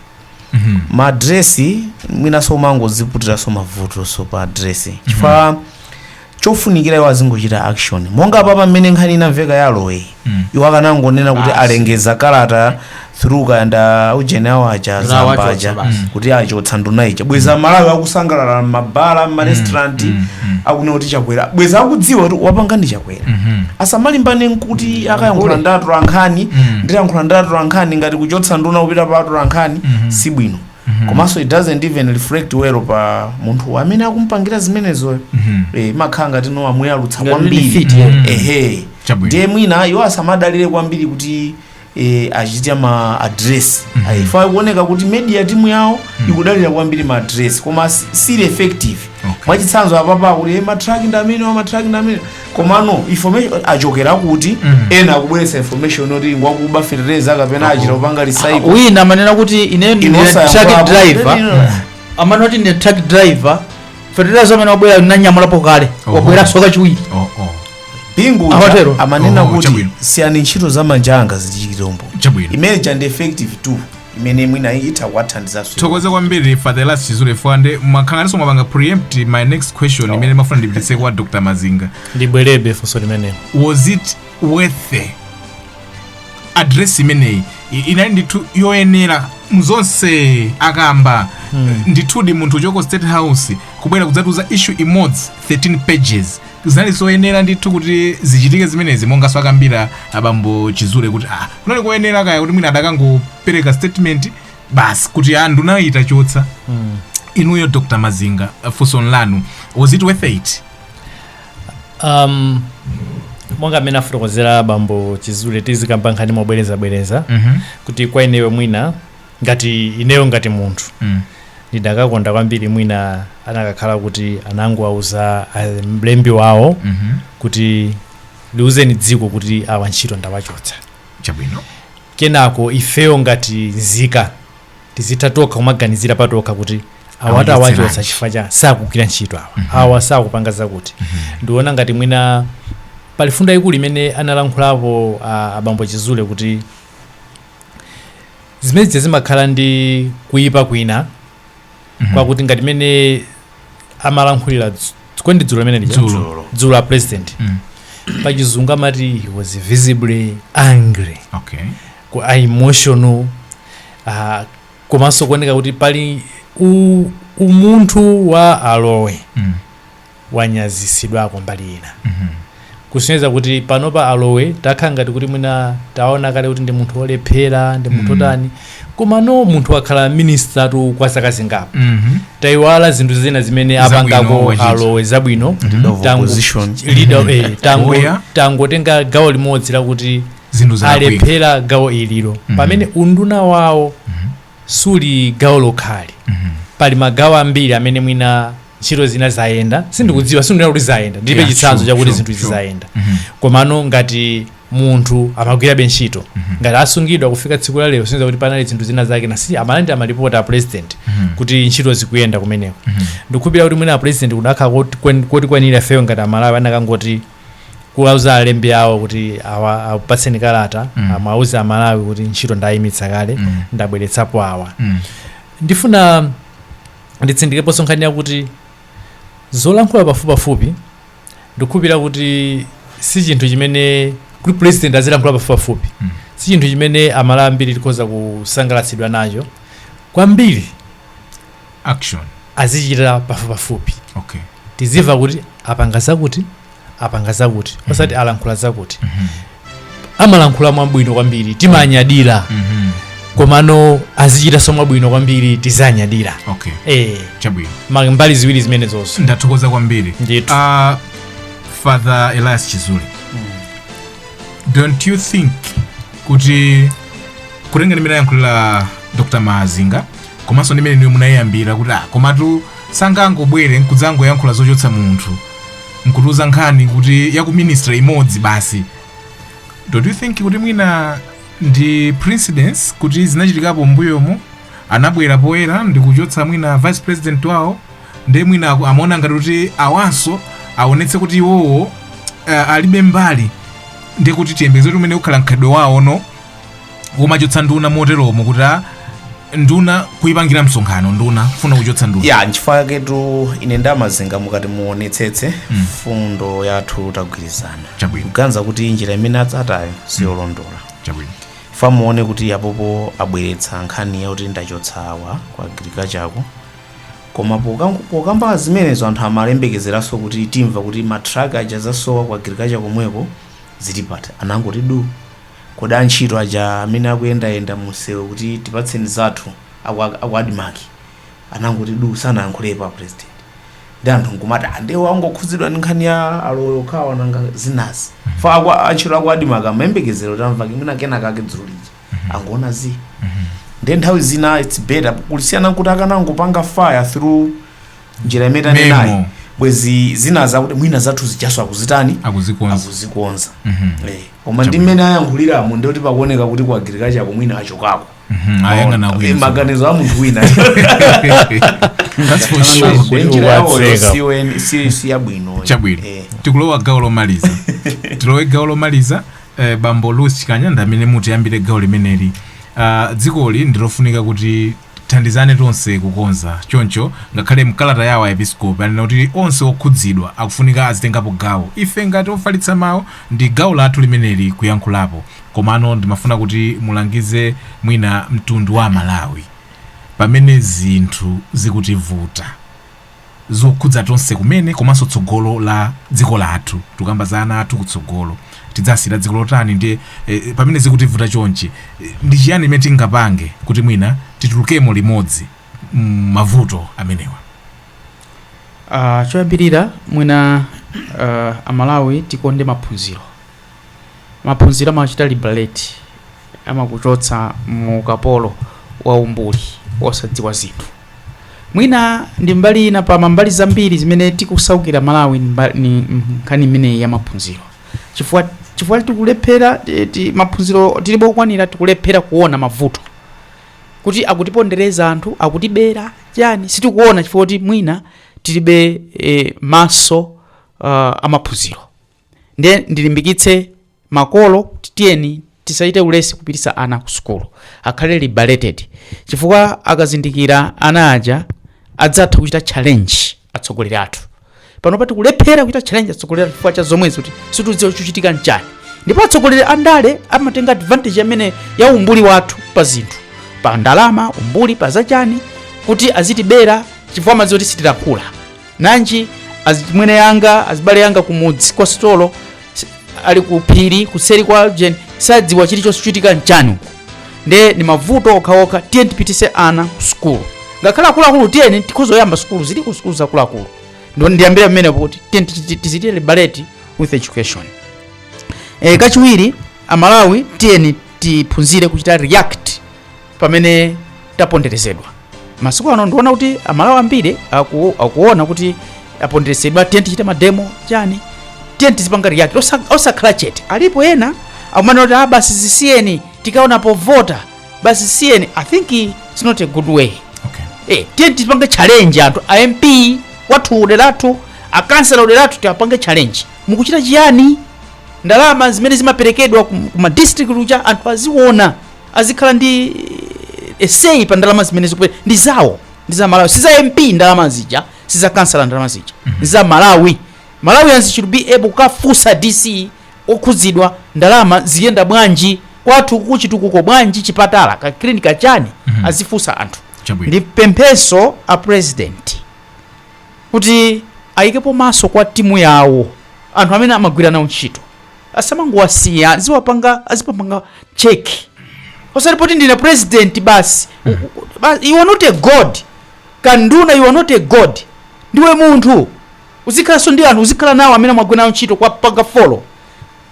ma address mwina so mango ziputira so mavuto so pa address chifukwa chofunikira iwo azingochita action monga papa mmene nkhani inamveka yalowe iwo akanangonena kuti alengeza kalata through kanda ujene wacha zambaja kuti achotsa nduna icha bweza malawi akusangalala mabala ma restaurant akune kuti Chakwera bweza akudziwa kuti wapanga ndi Chakwera asamalimbane nkuti akayankhula ndatu rankhani ndiyankhula ndatu rankhani ngati kuchotsa nduna kupita pa atu rankhani si bwino komanso it doesn't even reflect well pa munthu amene akumpangira zimenezo makhanga tino amwe alutsa kwambiri ndiye mwina iwo asamadalire kwambiri kuti achita ma address aifa kuoneka kuti media timu yawo ikudalira kwambiri ma address koma si effective mwachitsanzo apapa kuti ma track ndamene komano information achokera kuti ena akubweretsa information oti ngwakuba fertilizer kapena achita kupanga recycle wina manena kuti ine track driver amana kuti ne track driver fertilizer amene wabwera nanyamulapo kale wabwera soka chiwiri bingu amanena kuti siyani ntchito za manjanga zichirombo imene ndi effective too imene mwina ita wathandiza so tokoze kwambiri for the last Chizule fwande makhanganiso mwapanga preempt my next question imene mafuna ndipitise kwa Dr. Mazinga ndibwerebe funso limene was it worth address imene inali nditu yoyenera muzonse akamba nditudi munthu choko State House kubwera kudzatuza issue imodzi 13 pages zinali zoyenera ndithu kuti zichitike zimenezi monga swakambira abambo Chizule kuti kunali kuyenera kaya kuti mwina adakangopereka statement basi kuti nduna itachotsa inuyo Dr. Mazinga funso lanu was it worth it monga amene afotokozera abambo Chizule tizikamba nkhani mobwereza kuti kwa ineyo mwina ngati ineyo ngati munthu ndidakakonda kwambiri mwina anakakhala kuti anangoauza mlembi wawo kuti liuzeni dziko kuti awa ntchito ndawachotsa chabwino kenako ifeyo ngati nzika tizitatoka kumaganizira patokha kuti awata awachotsa chifukwa cha sakugwira ntchito awa sakupanga zakuti ndiona ngati mwina pali fundo ikulu imene analankhulapo abambo Chizule kuti zimene zimakhala ndi kuyipa kwina kwakuti ngati mene amalankhulira kwendi dzulo limene dzulo a president pachizungu amati he was visibly angry emotional komanso kuoneka kuti pali umunthu wa alowe wanyazisidwako mbali ina kusonyeza kuti panopa alowe takhala ngati kuti mwina taona kale kuti ndi munthu wolephera ndi munthu otani komano munthu wakhala minister tu kwa zaka zingapo tayiwala zinthu zina zimene apangako alowe zabwino tangotenga gawo limodzi lakuti alephera gawo ililo pamene unduna wawo suli gawo lokhali pali magawo ambiri amene mwina ntchito zina zayenda sindikudziwa sindinena kuti zayenda ndilibe chitsanzo chakuti zinthu izi zayenda komano ngati munthu amagwirabe ntchito ngati asungidwa kufika tsiku la lero sinza kuti panali zinthu zina zake nasi amalandi amalipota a president kuti ntchito zikuyenda kumeneko ndikukhulupirira kuti mwina a president kudakhala kuti kwanira feyo ngati amalawi anakangoti kuwauza alembi awo kuti apatseni kalata amauze amalawi kuti ntchito ndayimitsa kale ndabweretsapo awa ndifuna nditsindikireponso nkhani yakuti zolankhula pafupipafupi ndikukhulupirira kuti si chinthu chimene kuti president azilankhula pafupipafupi si chinthu chimene amalawi ambiri tikhoza kusangalatsidwa nacho kwambiri action azichita pafupipafupi tizimva kuti apanga zakuti osati alankhula zakuti amalankhula mwabwino kwambiri timanyadira komano azichita somwabwino kwambiri tizanyadira chabwino mbali ziwiri zimene zonso ndathokoza kwambiri Father Elias Chizule don't you think kuti kutenga nimene yankhulira Dr. Mazinga komanso nimene niyo munayiyambira kuti komatu sangangobwere nkudzango yankhula zochotsa munthu nkutuza nkhani kuti yaku ministry imodzi basi don't you think kuti mwina ndi precedence kuti zinachitikapo mbuyomo anabwera poyera ndi kuchotsa mwina vice president wawo ndi mwina amaona ngati kuti awanso aonetse kuti iwowo alibe mbali ndi kuti tiyembekeze kuti umene ukhala mkhadwe wawo no umachotsa nduna moteromo kuti nduna kuyipangira msonkhano nduna funa kuchotsa nduna nchifukwa yaketu ine ndamazinga mukati muonetsetse fundo yathu tagwirizana kuganiza kuti njira imene atsatayo siyolondola famuone kuti apopo abweretsa nkhani yakuti ndachotsa awa kwa agriculture koma pokambala zimenezo anthu amalembekezeranso kuti timva kuti matraka aja zasowa kwa agriculture komweko zilipata anangoti du kodi antchito aja amene akuyendayenda musewu kuti tipatseni zathu akuadimaki anangoti du sanayankhulepo a president ndi anthu nkumati andewo angokhudzidwa ndi nkhani ya aloyo khawa nanga zinazi fa antchito akuadimaki amayembekezero tamva kimwina kenakake dzulo lija angoona zi ndi nthawi zina it's better kulisiyana kuti akanangopanga fire through njira imene nayo bwezi zinazi akuti mwina zathu zijaso akuzitani akuzikonza koma ndi mmene ayankhuliramo ndi kuti pakuoneka kuti ku agriculture komwina achokako ayangana kuyizo maganizo a munthu wina that's for sure njira yawo si yabwino chabwino tikulowa gawo lomaliza tilowe gawo lomaliza bambo Lucy Chikanyanda amene mutiyambire gawo limeneli dzikoli ndilofunika kuti thandizane tonse kukonza choncho ngakhale mkalata yawo episcopi anena kuti onse okhudzidwa akufunika azitengapo gawo ife ngati ofalitsa mawu ndi gawo lathu limeneli kuyankhulapo komano ndimafuna kuti mulangize mwina mtundu wa Malawi pamene zinthu zikutivuta zokhudza tonse kumene komanso tsogolo la dziko lathu tukamba za ana athu kutsogolo tidzasira dziko lotani ndi pamene zikutivuta chonchi ndi chiyani imene tingapange kuti mwina titulukemo limodzi mavuto amenewa choyambirira mwina amalawi tikonde maphunziro amachita liberate amakuchotsa mu kapolo wa umbuli osadziwa zinthu mwina ndi mbali ina pa mambali zambiri zimene tikusaukira Malawi ni nkhani imene ya maphunziro chifukwa tikulephera maphunziro tilibe okwanira tikulephera kuona mavuto kuti akutipondereza anthu akutibera chani sitikuona chifukwa kuti mwina tilibe maso amaphunziro ndilimbikitse makolo tiyeni tisaite ulesi kupitisa ana ku sukulu akhale liberated chifukwa akazindikira ana aja adzatha kuchita challenge atsogoleri athu panopa tikulephera kuchita challenge atsogoleri athu chifukwa cha zomwezi kuti situdziwa chochitika nchani ndipo atsogoleri andale amatenga advantage amene ya umbuli wathu pa zinthu pa ndalama umbuli pa zachani kuti azitibera chifukwa amadziwa kuti sitilankhula nanji mwene yanga azibale yanga kumudzi kwa stolo ali kuphiri kuseri kwa jen sadziwa chilichonse chochitika mchanu nde ni mavuto okhaokha tiye tipitise ana ku sukulu ngakhale akuluakulu tiyeni tikhozoyamba sukulu zili ku sukulu zakuluakulu ndo ndiyambira pamenepo kuti tiye tizitire liberate with education. Kachiwiri amalawi tiyeni tiphunzire kuchita react pamene taponderezedwa. Masiku ano ndiona kuti amalawi ambiri akuona kuti aponderezedwa tiyeni tichite mademo chani tiyeni tizipanga react osakhala chete. Alipo ena akumana kuti basi zisiyeni tikaona povota basi siyeni. I think it's not a good way. Okay. Tiyeni tipange challenge anthu a MP wathu uderatu akansela uderatu tiapange challenge. Mukuchita chiyani? Ndalama zimene zimaperekedwa kuma district lucha anthu aziona azikhala ndi essay pa ndalama zimene zikuperekedwa ndi zawo ndi za Malawi si za MP ndalama zija si za kansela ndalama zija ndi za Malawi. Malawians should be able kukafusa DC okhuzidwa ndalama ziyenda bwanji kwathu kuchitukuko bwanji chipatala ka clinic chani azifusa anthu. Ndi pempheso a president kuti ayikepo maso kwa timu yawo anthu amene amagwira nawo ntchito asamangowasiya azipapanga check osati ndine president basi. You are not a god kanduna, you are not a god, ndiwe munthu uzikhalanso ndi anthu uzikhala nawo amene amagwira nawo ntchito kwa panga follow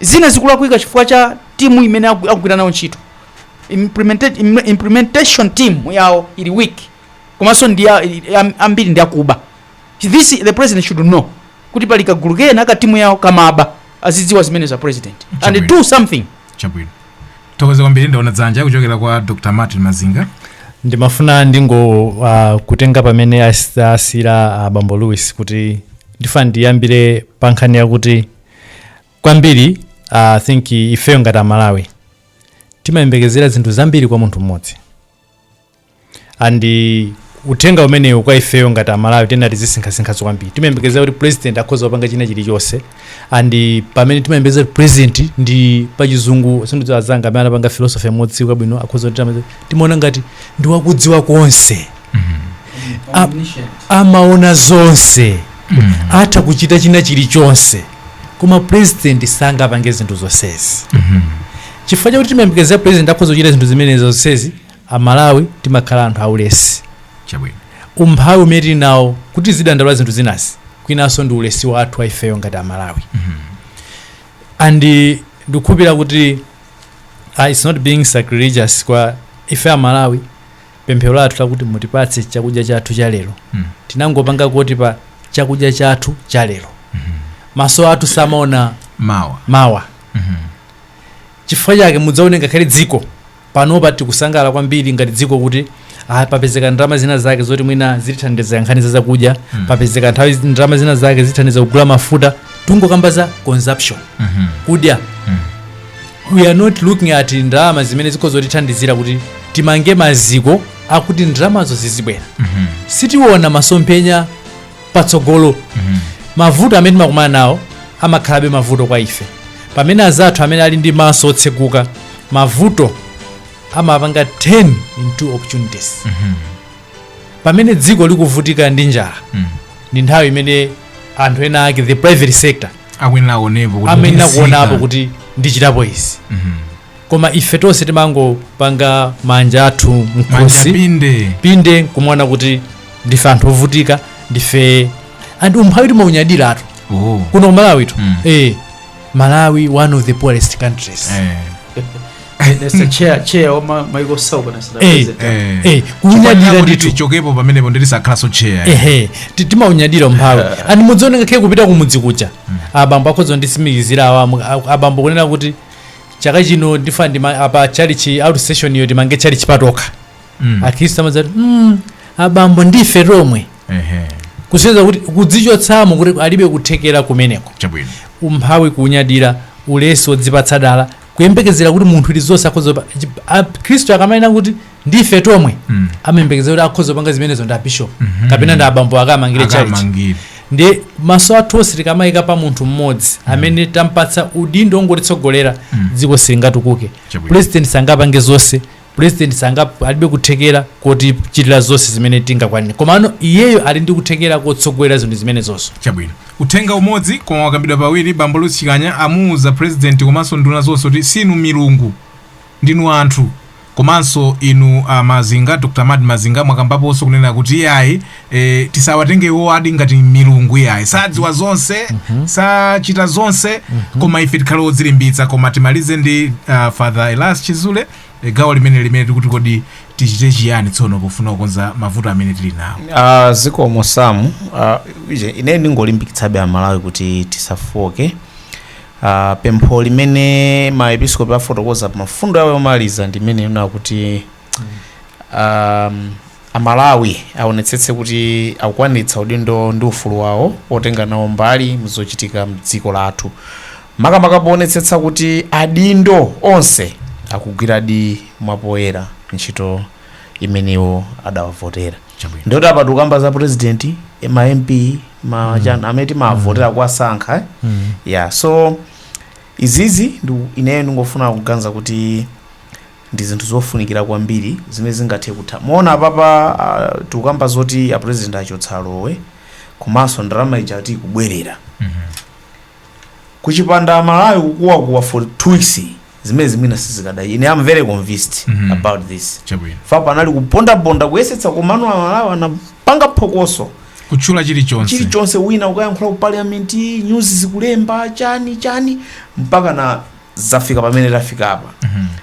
zina zikulakwika chifukwa cha timu imene akugwira nawo ntchito. Implementation team yawo ili weak komanso ndi ambiri ndi akuba. This the president should know kuti pali kagulu kena ka timu yawo kamaba azidziwa zimene za president and do something. Chabwino tokoza kwambiri ndaona dzanja kuchokera kwa Dr. Martin Mazinga. Ndimafuna ndingo kutenga pamene asira Bambo Louis kuti ndifa ndiyambire pankhani yakuti kwambiri I think ifeyo ngati Malawi timayembekezera zinthu zambiri kwa munthu mmodzi and utenga umeneyo kwa ifeyo ngati Malawi tena tizisinkhasinkhaso kwambiri. Timayembekezera kuti president akhoza kupanga china chilichonse and pamene timayembekezera president ndi pachizungu sindidza azanga amene anapanga philosophy imodzi kwabwino akhoza kuti timaona ngati ndi wakudziwa konse amaona zonse atha kuchita china chilichonse koma president sangapange zinthu zonsezi. Chifukwa chakuti timayembekezera president akhoza kuchita zinthu zimene zonsezi Malawi timakhala anthu aulesi. Chabwino umphawi umene nawo kuti zidandalwa zinthu zinasi kwinaso ndi ulesi wathu aifeyo ngati Malawi. And ndikukhulupira kuti it's not being sacrilegious kwa ife Malawi pemphero lathu lakuti mutipatse chakudya chathu cha lero. Tinangopanga kuti pa chakudya chathu cha lero maso athu samaona mawa. Chifukwa chake mudzaone ngakhale dziko panopa tikusangala kwambiri ngati dziko kuti papezeka ndalama zina zake zoti mwina zithandiza nkhani za zakudya. Papezeka nthawi ndalama zina zake zithandiza kugula mafuta tungokamba za consumption kudya. We are not looking at ndalama zimene zikozotithandizira kuti timange maziko akuti ndalamazo zizibwera. Sitiona masomphenya patsogolo. Mavuto amene timakumana nawo amakhalabe mavuto kwa ife pamene azathu amene ali ndi maso otseguka mavuto amapanga 10 into opportunities. Pamene dziko likuvutika ndi njala ndi nthawi imene anthu ena ake the private sector amene akuonapo kuti ndichitapo izi. Koma ife tonse timangopanga manja athu mkhosi pinde kumwana kuti ndife anthu ovutika ndife and umphawi timaunyadira atu kuno Malawi tu. Malawi one of the poorest countries. That's the chair of my go so when kunyadira ndicho chokepo pamene ndisakhala so chair. Timaunyadira umphawi and mudzone ngakhale kupita kumudzi kucha abambo akhoza ndisimikizira abambo kunena kuti chaka chino ndifa apa chalichi out session yo timange chalichi patoka. Akhristu amadzati abambo ndife romwe. Kusenzera kuti kudzichotsamo kuti alibe kuthekera kumeneko. Chabwino umphawi kunyadira ulesi wodzipatsa dala kuyembekezera kuti munthu ilizonse akhoza Khristu akamanena kuti ndife tomwe amembekezera kuti akhoza panga zimenezo ndi bishop kapena ndi abambo akamangire chalichi. Ndi maso athu onse tikamayika pa munthu mmodzi amene tampatsa udindo ongotitsogolera dziko silingatukuke. President sangapange zonse president sanga alibe kuthekera kuti chitira zonse zimene tingakwanire komano iyeyo ali ndi kuthekera kotsogolera zinthu zimene zonso. Chabwino uthenga umodzi koma wakambidwa pawiri bambo Lusikanya amuuza president komanso nduna zonse kuti sinu milungu ndinu anthu komanso inu Mazinga Dr. Mazinga mwakambaponso kunena kuti yayi tisawatengewo adi ngati milungu yayi sadziwa zonse sachita zonse koma ife tikhale odzilimbitsa koma timalize ndi Father Elias Chizule gawo limene tikuti kodi tichite chiyani tsono pofuna kukonza mavuto amene tili nawo. Zikomo Sam, ine ndingolimbikitsabe amalawi kuti tisafoke. Pempho limene maepiskopi afotokoza mafundo awo omaliza ndimene yona kuti amalawi aonetsetse kuti akwanitsa udindo ndi ufulu wawo otenga nawo mbali mzochitika mdziko lathu. Makamaka poonetsetsa kuti adindo onse akugwiradi mwapoyera ntchito imeneyo adawavotera. Ndoti apa tukamba za president, ma MP, ameti mavotera kwasankha. Yeah, so izizi ineyo ndingofuna kuganza kuti ndi zinthu zofunikira kwambiri zimene zingathe kutha. Muona papa tukamba zoti a president achotsa lowe komanso ndalama ija ati kubwerera. Kuchipanda Malawi kukuwa for 2 weeks zimene zimene sizikadai. Ine am very convinced about this. Fa panali kuponda kuyesetsa komano Malawi anapanga phokoso kuchula chilichonse wina ukayankhula ku parliament news zikulemba chani mpaka na zafika pamene tafika apa.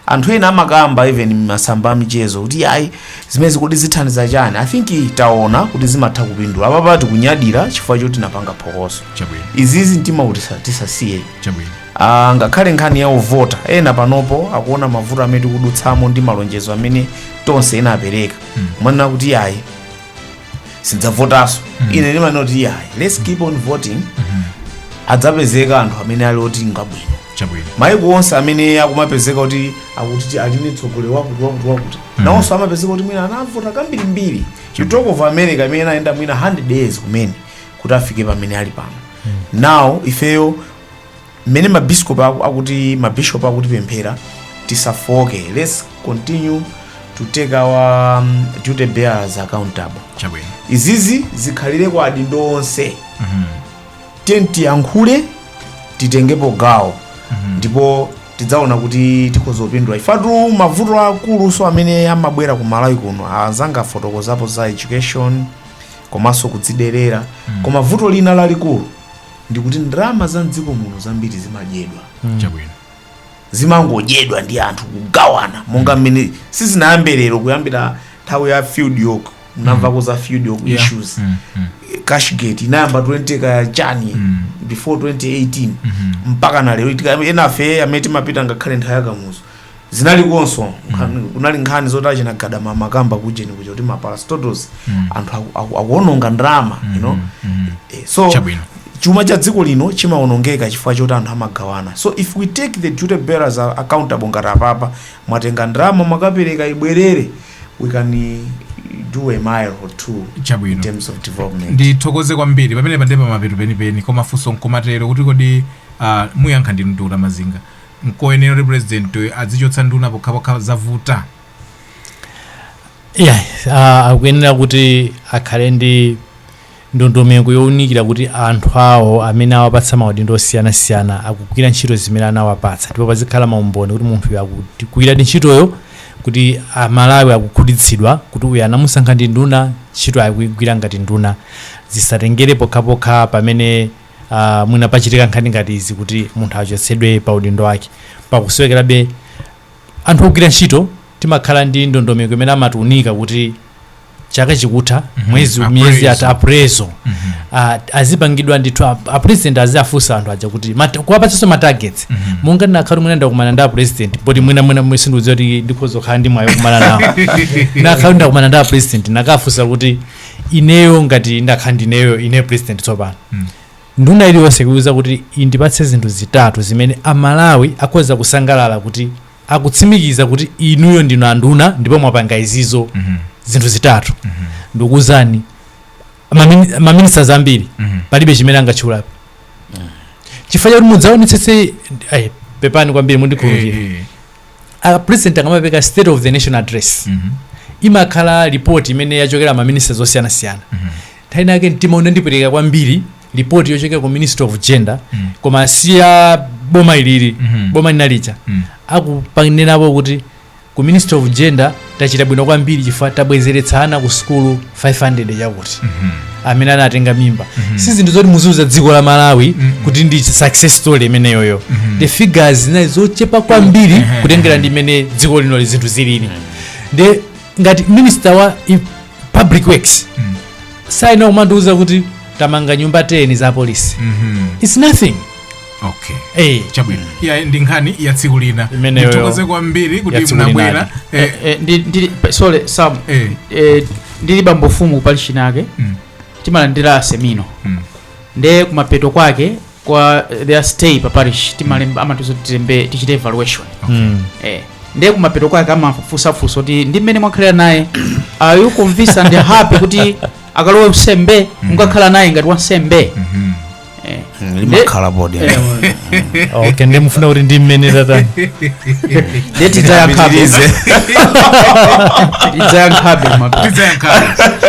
Anthu ena amakamba even masamba michezo kuti ayi zimene zikudi zithandiza chani. I think taona kuti zimatha kupindula apa pati kunyadira chifukwa choti napanga phokoso. Izizi ntima kuti tisasiye. Ngakhale nkhani ya uvota ena panopo akuona mavuto amene kudutsamo ndi malonjezo amene tonse ena apereka. Mwana kuti ayi sidzavotaso. Ine ndimanoti yayi let's keep on voting. Adzapezeka anthu amene ali oti ngabwino. Maiko onse amene akumapezeka kuti akuti alini tsogole wakuti nawonso amapezeka kuti mwina anavota kambirimbiri. Chitoko of America amene aenda mwina 100 days kumene kuti afike pamene ali pano. Now ifeyo mene mabishop akuti pemphera tisafoke. Let's continue to take our duty bearers accountable. Izizi zikhalire kwa adindo onse. Tenti yankhule titengepo gawo. Ndipo tidzaona kuti tikozopindula. Ifatu mavuto akulu so amene amabwera ku Malawi kuno azanga fotokozapo za education komanso kudziderera. Koma vuto lina lalikulu ndikuti ndalama za mdziko muno zambiri zimadyedwa. Zimangodyedwa ndi anthu kugawana monga mmene sizinayambirero kuyambira nthawi ya field yoke. Mnamva za field yoke issues. Cashgate inayamba 20 ka chani before 2018 mpaka na lero Alinafe ameti mapita ngakhale nthawi yakamuzo zinali konso kunali nkhani zotachi na gadama makamba kujeni kuja kuti maparastodos anthu akuononga ndalama you know. So chuma cha dziko lino chimaonongeka chifukwa choti anthu amagawana. So if we take the duty bearers accountable ngati apapa mwatenga ndalama mwakapereka ibwerere we can do a mile or two in terms of development. Ndithokoze kwambiri pamene pandepa mapeto penipeni koma funso nkomatero kuti kodi muyankha ndi Dr. Mazinga nkoyenera president azichotsa nduna pokha zavuta. Akuyenera kuti akhale ndi ndondomeko yowunikira kuti anthu awo amene awapatsa maudindo osiyana-siyana akugwira ntchito zimene anawapatsa ndipo pazikhala maumboni kuti munthu akugwira ntchitoyo kuti Malawi akukhutitsidwa kuti uyu anamusankha ndi nduna ntchito akugwira ngati nduna zisatengere pokhapokha pamene mwina pachitika nkhani ngati izi kuti munthu achotsedwe pa udindo wake. Pakusowekerabe anthu ogwira ntchito timakhala ndi ndondomeko imene amatiunika kuti chaka chikutha miyezi ati aprezo azipangidwa ndithu a president aziafunsa anthu aja kuti kuwapatsanso ma targets monga ndinakhala mwina ndakumana ndi a president poti mwina sindiudziwa kuti ndikhozokhala ndi mwayo kumana nawo nakhala ndakumana ndi a president nakafunsa kuti ineyo ngati ndakhala ndineyo ine president tsopano nduna iliyonse kuuza kuti indipatse zinthu zitatu zimene Amalawi akhoza kusangalala kuti akutsimikiza kuti inuyo ndinu anduna ndipo mwapanga izizo zinthu zitatu. Ndikuzani maministers ambiri palibe chimene angatchulapo chifukwa kuti mudzaonetsetse pepani kwambiri mundikhulupirire a president akamapeka state of the nation address imakhala report imene yachokera ma ministers osiyana-siyana nthawi yake mtima unandipereka kwambiri report yochokera ku minister of gender koma siya boma ilili boma linalicha akupanenerapo kuti ku minister of gender tachita bwino kwambiri chifukwa tabwezeretsana ku skulu 500 yakuti amene anatenga mimba si zinthu zoti muziuza dziko la Malawi kuti ndi success story imeneyoyo the figures zinayi zochepa kwambiri kutengera ndi imene dziko lino zinthu zilili de ngati minister wa public works saina kumandiuza kuti tamanga nyumba 10 za polisi it's nothing. Okay. Chabwino. Ya ndi nkhani ya tsiku lina. Nditokoze kwambiri kuti munabwera. Sorry Sam. Ndili bambo fumu parish nake. Timalandira semino. Nde kumapeto kwake kwa their stay pa parish timalemba amatuzo tichite evaluation. Nde kumapeto kwake amafusa kuti ndi mmene mwakhala naye are you convinced and happy kuti akalowe msembe mukakhala naye ngati wansembe. Limakhala body. Okay, ndi mufuna kuti ndi mmene tata. Leti zayankhabize. Zayankhabe mapita. Zayankhabe.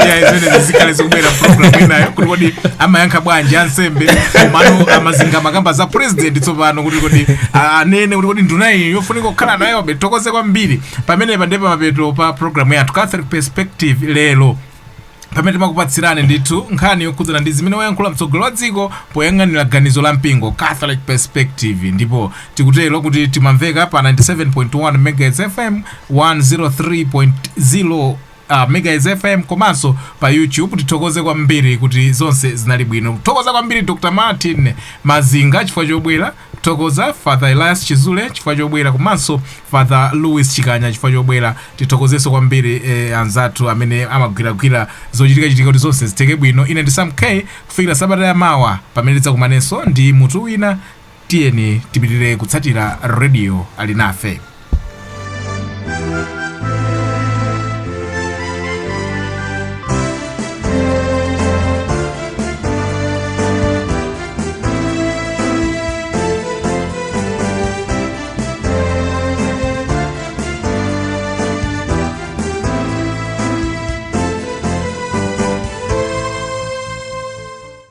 Ya izene zikale zikubera program inayo kuti kodi amayankha bwanji ansembe komano amazinga makamba za president tsopano kuti anene kuti kodi nduna iyi yofunika kukhala nayo betokoze kwambiri pamene pandepa mapeto pa program ya Catholic Perspective lero. Pamene makupatsirane ndithu nkhani yokhudzana ndi zimene wayankhula mtsogoleri wa dziko poyang'anira ganizo la mpingo Catholic Perspective ndipo tikutero kuti timamveka pa 97.1 MHz FM 103.0 MHz FM komanso pa YouTube. Tithokoze kwambiri kuti zonse zinali bwino. Tithokoza kwambiri Dr. Martin Mazinga chifukwa chobwera, tithokoza Father Elias Chizule chifukwa chobwera komanso Father Louis Chikanya chifukwa chobwera. Tithokozeso kwambiri anzathu amene amagwiragwira zochitika kuti zonse ziteke bwino. Ine ndi Sam K kufikira sabata ya mawa pamene tidzakumanenso ndi mutu wina. Tiyeni tipitirire kutsatira radio Alinafe.